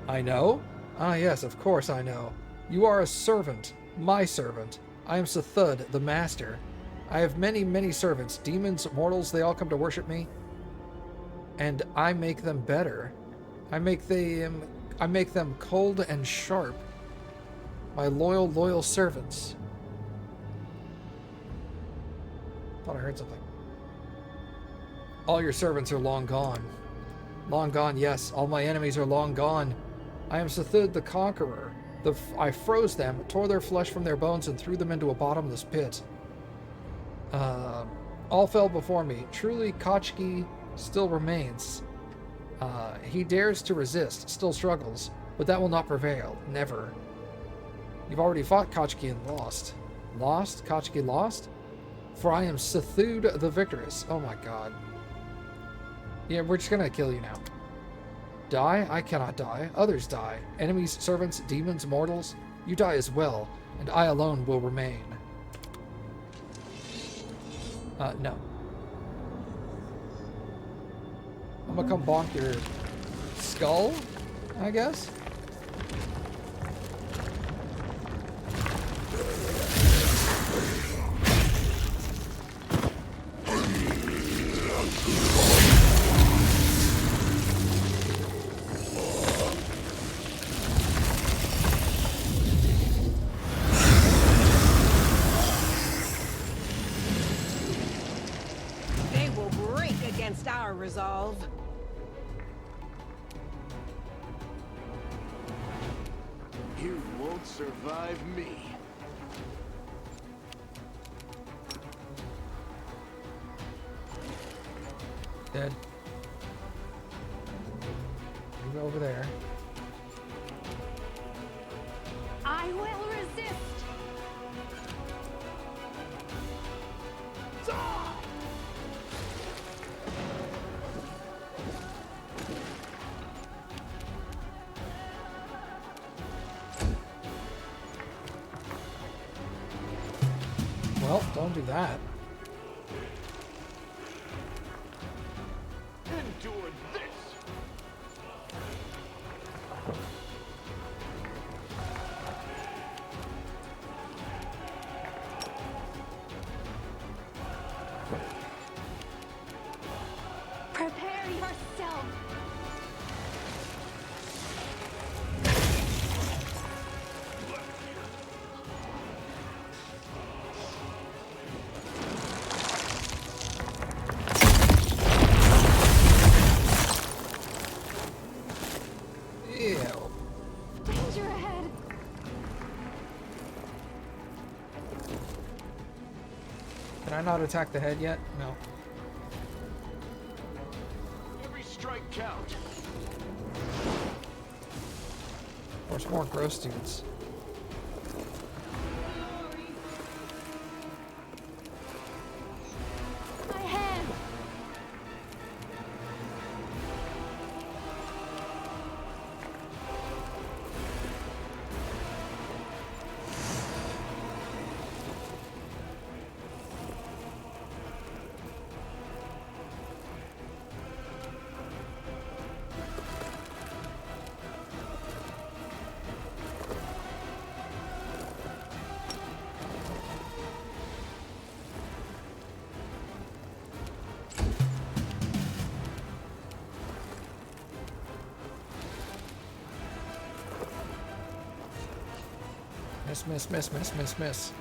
I know? Ah, yes, of course I know. You are a servant. My servant. I am Sethud, the master. I have many, many servants. Demons, mortals, they all come to worship me. And I make them better. I make them cold and sharp. My loyal, loyal servants. Thought I heard something. All your servants are long gone. Long gone, yes. All my enemies are long gone. I am Sethud the Conqueror. I froze them, tore their flesh from their bones, and threw them into a bottomless pit. All fell before me. Truly, Kochki still remains. He dares to resist, still struggles, but that will not prevail. Never. You've already fought Kochki and lost. Lost? Kochki lost? For I am Sethud the victorious. Oh my god. Yeah, we're just gonna kill you now. Die? I cannot die. Others die. Enemies, servants, demons, mortals. You die as well, and I alone will remain. No. I'm gonna come bonk your skull, I guess? They will break against our resolve. You won't survive me. Dead. Move over there. I will resist. Well, don't do that. Endure this! Prepare yourself. Ew. Danger ahead. Can I not attack the head yet? No. Every strike count. There's more gross dudes. My hand. Miss, miss, miss, miss, miss, miss.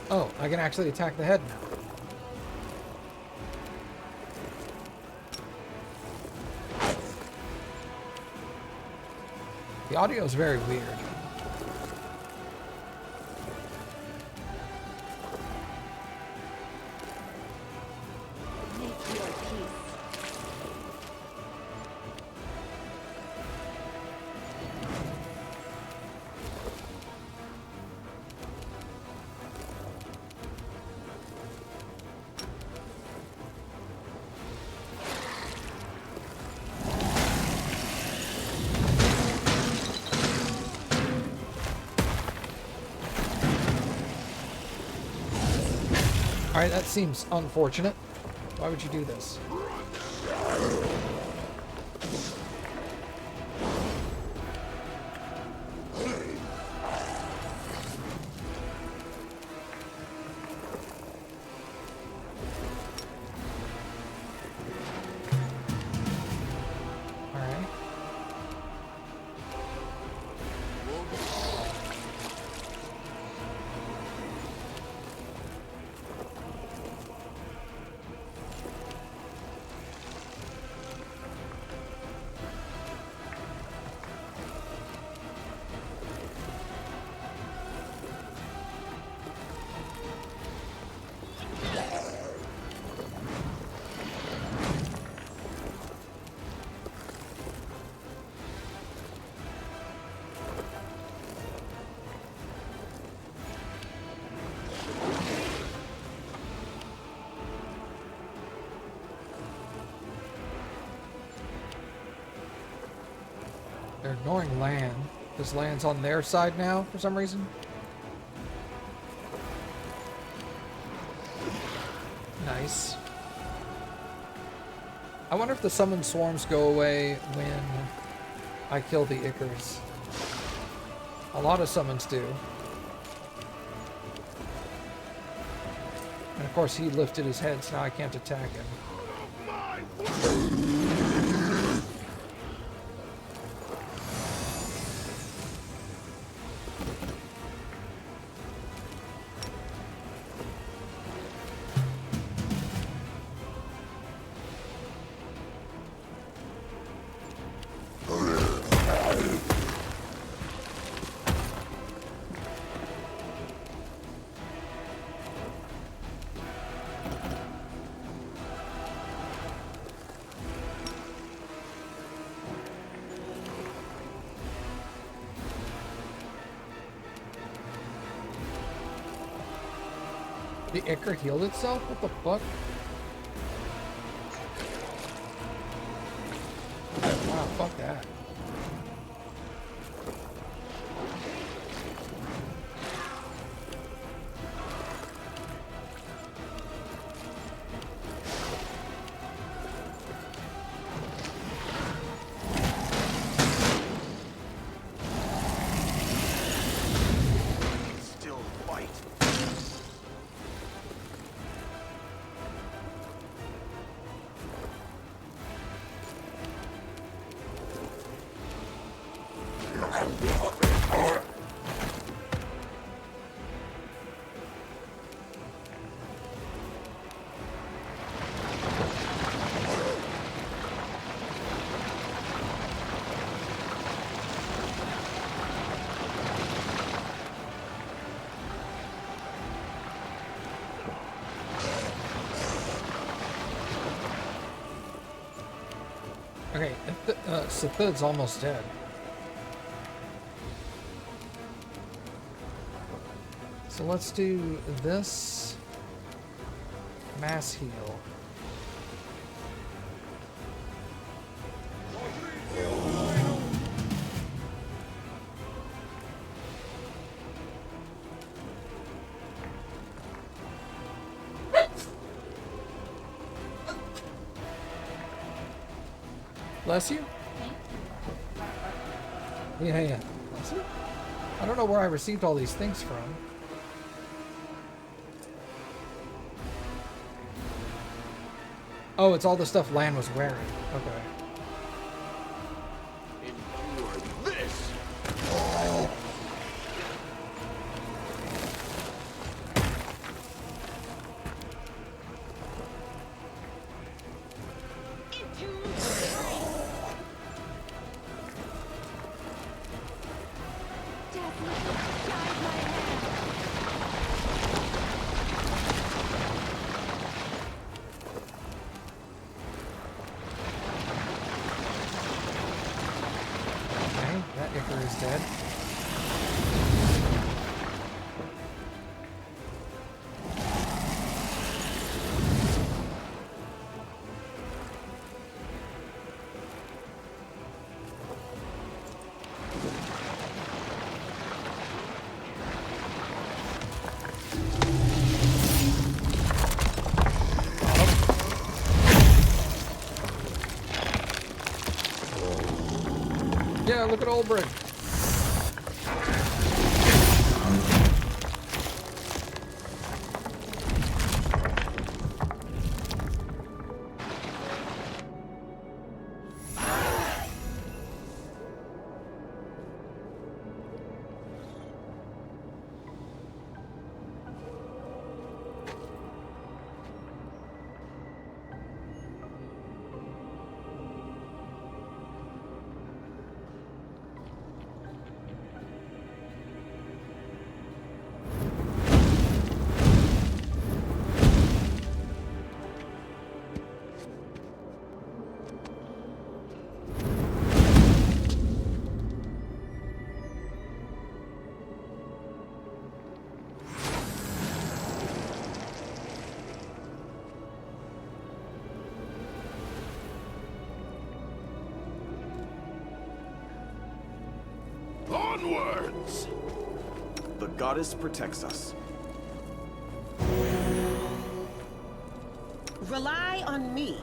Oh, I can actually attack the head now. The audio is very weird. Make your peace. Alright, that seems unfortunate. Why would you do this? Alright. They're ignoring land. This land's on their side now for some reason. Nice. I wonder if the summon swarms go away when I kill the Icarus. A lot of summons do. And of course he lifted his head, so now I can't attack him. The Ichor healed itself? What the fuck? Wow, fuck that. Still fight. Okay, Sithud's almost dead. So let's do this. Mass heal. Bless you? Yeah. Bless you? I don't know where I received all these things from. Oh, it's all the stuff Lan was wearing. Okay. Endure this. Okay, that Ichor is dead. Yeah, look at Olbrin. Onwards! The goddess protects us. Rely on me.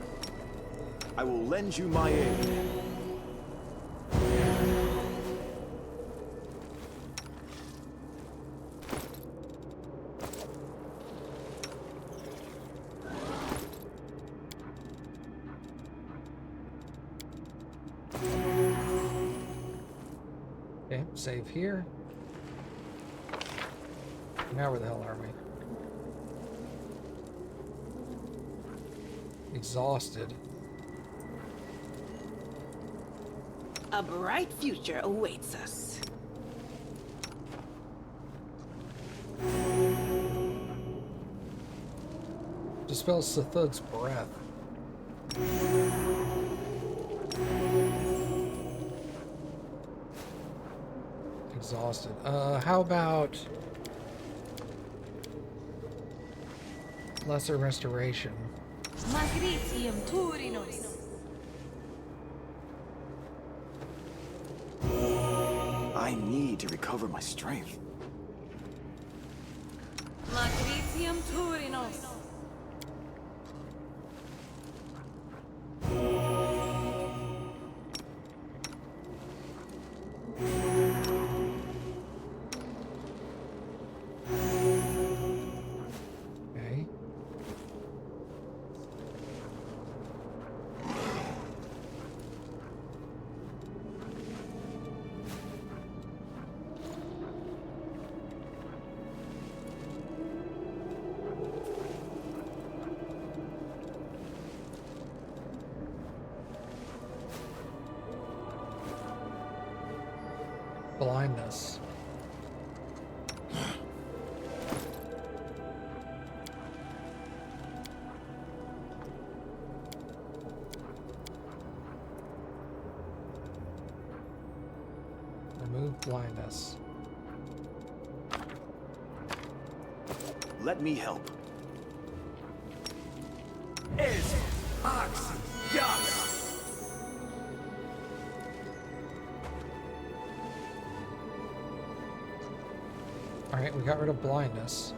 I will lend you my aid. Okay, save here. Now where the hell are we? Exhausted. A bright future awaits us. Dispels Sithud's breath. Exhausted. How about... Lesser restoration. Magritium Turinos. I need to recover my strength. Magritium Turinos. Okay. Blindness. Remove blindness. Let me help. Alright, we got rid of blindness.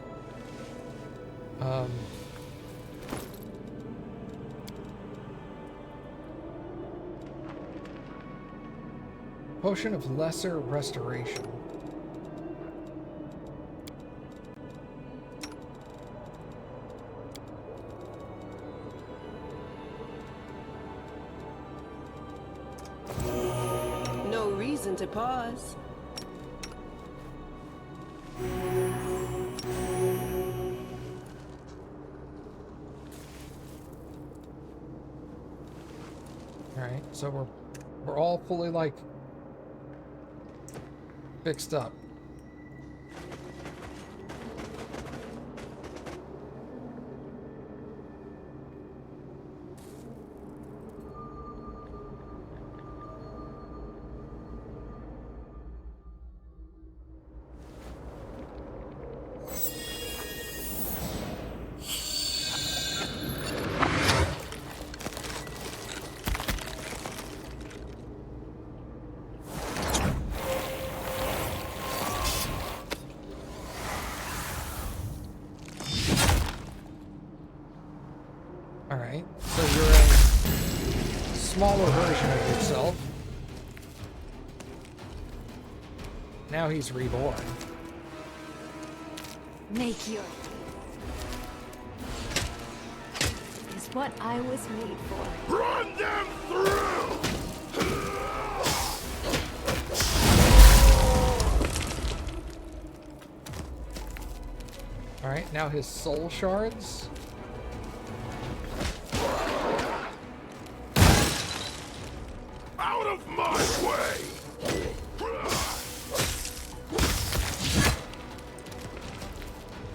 Potion of lesser restoration. No reason to pause. Alright, so we're all fully like fixed up. Alright, so you're a smaller version of yourself. Now he's reborn. Make your is what I was made for. Run them through! Alright, now his soul shards. Out of my way!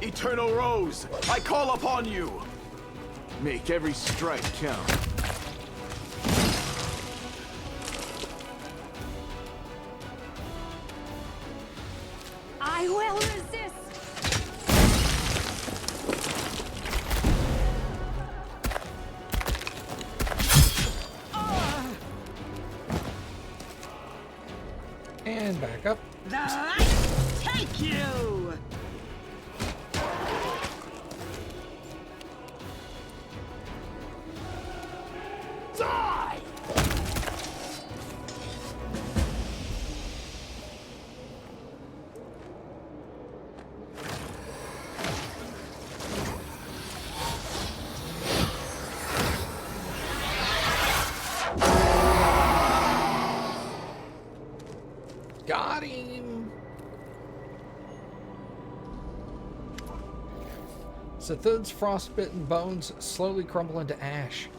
Eternal Rose, I call upon you! Make every strike count. I will resist. And back up. The light take you! Die! Got him! Sethun's frostbitten bones slowly crumble into ash,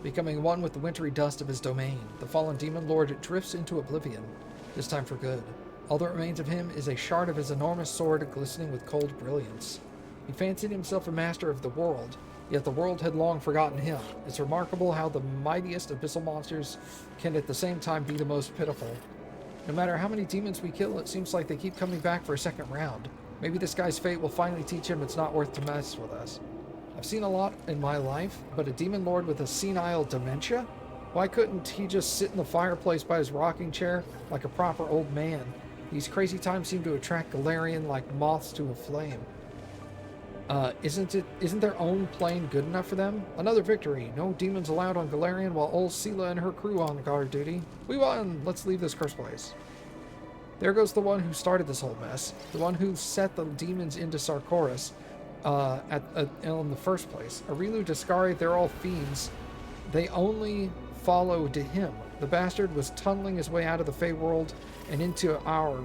becoming one with the wintry dust of his domain. The fallen demon lord drifts into oblivion, this time for good. All that remains of him is a shard of his enormous sword glistening with cold brilliance. He fancied himself a master of the world, yet the world had long forgotten him. It's remarkable how the mightiest abyssal monsters can at the same time be the most pitiful. No matter how many demons we kill, it seems like they keep coming back for a second round. Maybe this guy's fate will finally teach him it's not worth to mess with us. I've seen a lot in my life, but a demon lord with a senile dementia? Why couldn't he just sit in the fireplace by his rocking chair like a proper old man? These crazy times seem to attract Galarian like moths to a flame. Isn't their own plane good enough for them? Another victory. No demons allowed on Galarian while old Sela and her crew on guard duty. We won! Let's leave this cursed place. There goes the one who started this whole mess. The one who set the demons into Sarkoris in the first place. Arilu, Discari, they're all fiends. They only follow to him. The bastard was tunneling his way out of the Fey world and into our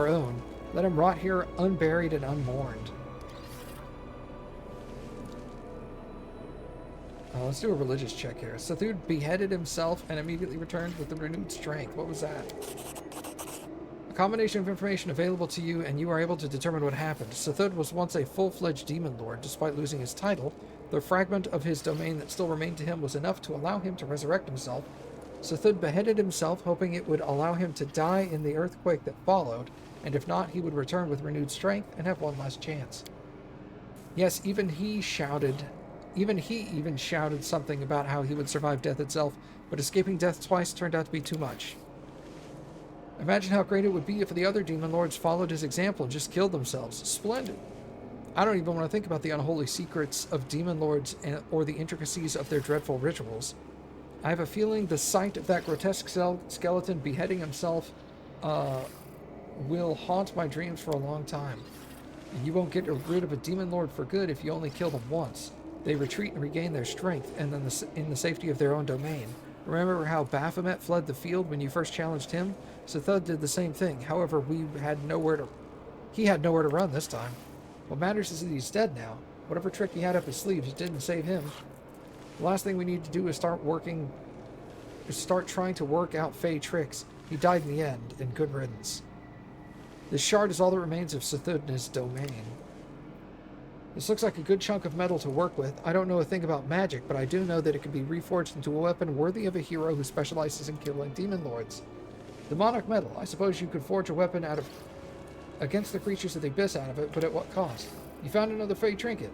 own. Let him rot here unburied and unmourned. Let's do a religious check here. Sathud beheaded himself and immediately returned with the renewed strength. What was that? A combination of information available to you, and you are able to determine what happened. Sathud was once a full-fledged demon lord. Despite losing his title, the fragment of his domain that still remained to him was enough to allow him to resurrect himself. Sathud beheaded himself, hoping it would allow him to die in the earthquake that followed, and if not, he would return with renewed strength and have one last chance. Yes, even he even shouted something about how he would survive death itself, but escaping death twice turned out to be too much. Imagine how great it would be if the other demon lords followed his example and just killed themselves. Splendid. I don't even want to think about the unholy secrets of demon lords or the intricacies of their dreadful rituals. I have a feeling the sight of that grotesque skeleton beheading himself will haunt my dreams for a long time. And you won't get rid of a demon lord for good if you only kill them once. They retreat and regain their strength, and then in the safety of their own domain. Remember how Baphomet fled the field when you first challenged him? Sathud did the same thing. However, he had nowhere to run this time. What matters is that he's dead now. Whatever trick he had up his sleeves didn't save him. The last thing we need to do is start trying to work out Fey tricks. He died in the end, and good riddance. This shard is all that remains of Sathud in his domain. This looks like a good chunk of metal to work with. I don't know a thing about magic, but I do know that it can be reforged into a weapon worthy of a hero who specializes in killing demon lords. Demonic metal. I suppose you could forge a weapon against the creatures of the abyss out of it, but at what cost? You found another Fey trinket.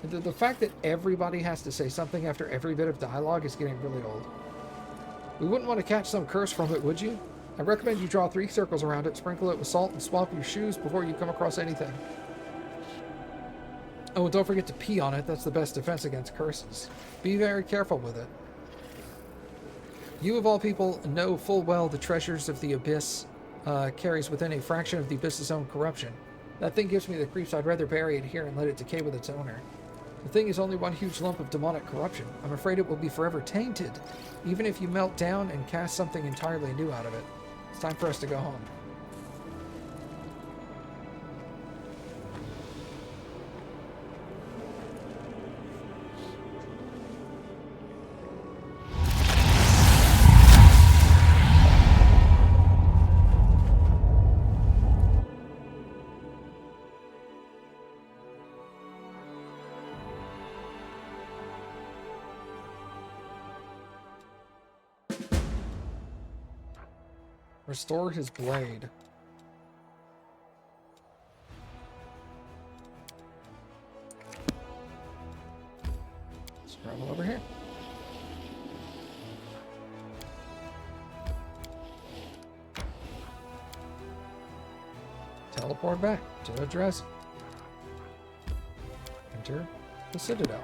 The fact that everybody has to say something after every bit of dialogue is getting really old. We wouldn't want to catch some curse from it, would you? I recommend you draw 3 circles around it, sprinkle it with salt, and swap your shoes before you come across anything. Oh, and don't forget to pee on it. That's the best defense against curses. Be very careful with it. You, of all people, know full well the treasures of the Abyss carries within a fraction of the Abyss's own corruption. That thing gives me the creeps. I'd rather bury it here and let it decay with its owner. The thing is only one huge lump of demonic corruption. I'm afraid it will be forever tainted, even if you melt down and cast something entirely new out of it. It's time for us to go home. Restore his blade. Let's travel over here. Teleport back to the address. Enter the Citadel.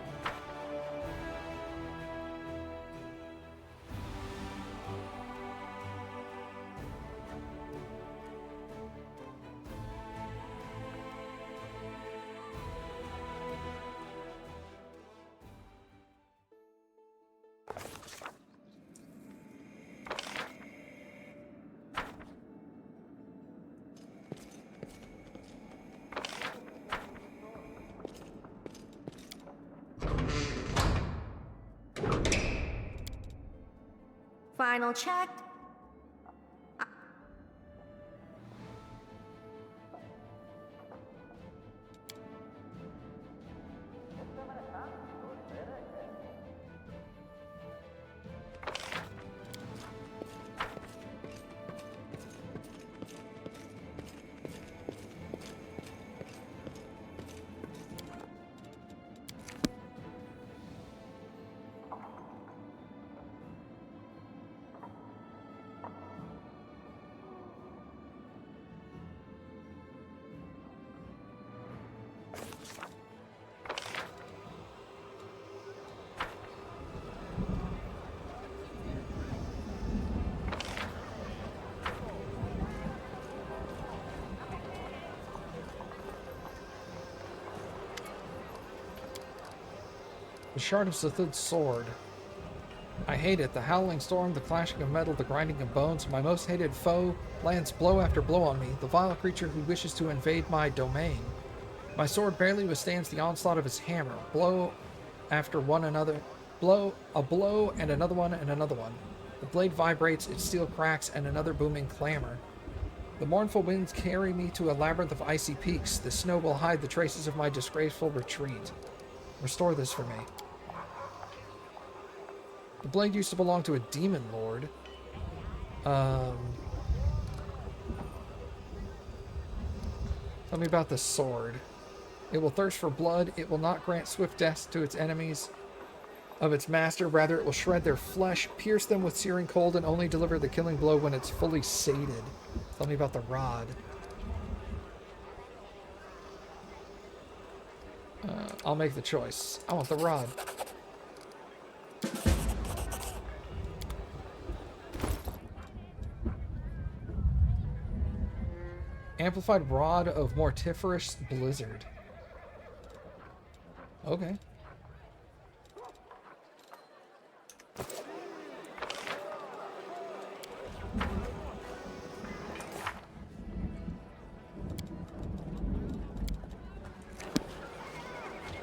Final check. The shard of Sithud's sword. I hate it. The howling storm, the clashing of metal, the grinding of bones. My most hated foe lands blow after blow on me. The vile creature who wishes to invade my domain. My sword barely withstands the onslaught of his hammer. Blow after one another. A blow and another one and another one. The blade vibrates, its steel cracks, and another booming clamor. The mournful winds carry me to a labyrinth of icy peaks. The snow will hide the traces of my disgraceful retreat. Restore this for me. The blade used to belong to a demon lord. Tell me about the sword. It will thirst for blood. It will not grant swift death to its enemies of its master. Rather, it will shred their flesh, pierce them with searing cold, and only deliver the killing blow when it's fully sated. Tell me about the rod. I'll make the choice. I want the rod. Amplified Rod of Mortiferous Blizzard. Okay.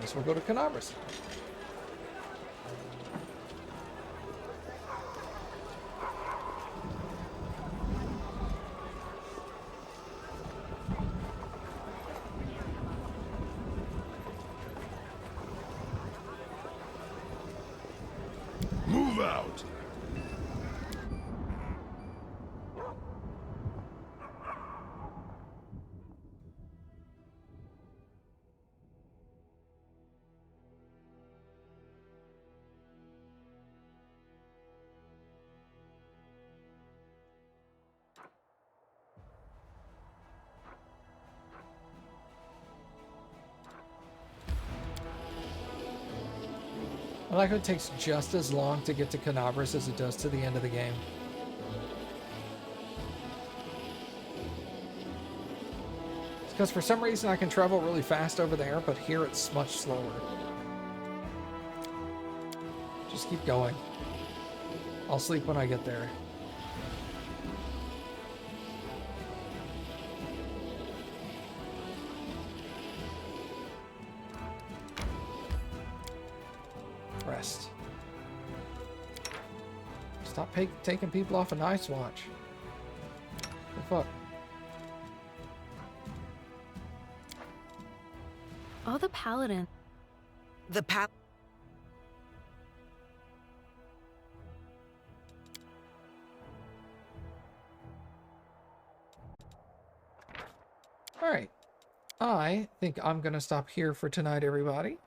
Guess we'll go to Canabras. Move out! I like how it takes just as long to get to Canabras as it does to the end of the game. It's because for some reason I can travel really fast over there, but here it's much slower. Just keep going. I'll sleep when I get there. Rest. Stop taking people off a Night's Watch. The fuck? Oh, the paladin. Alright. I think I'm gonna stop here for tonight, everybody.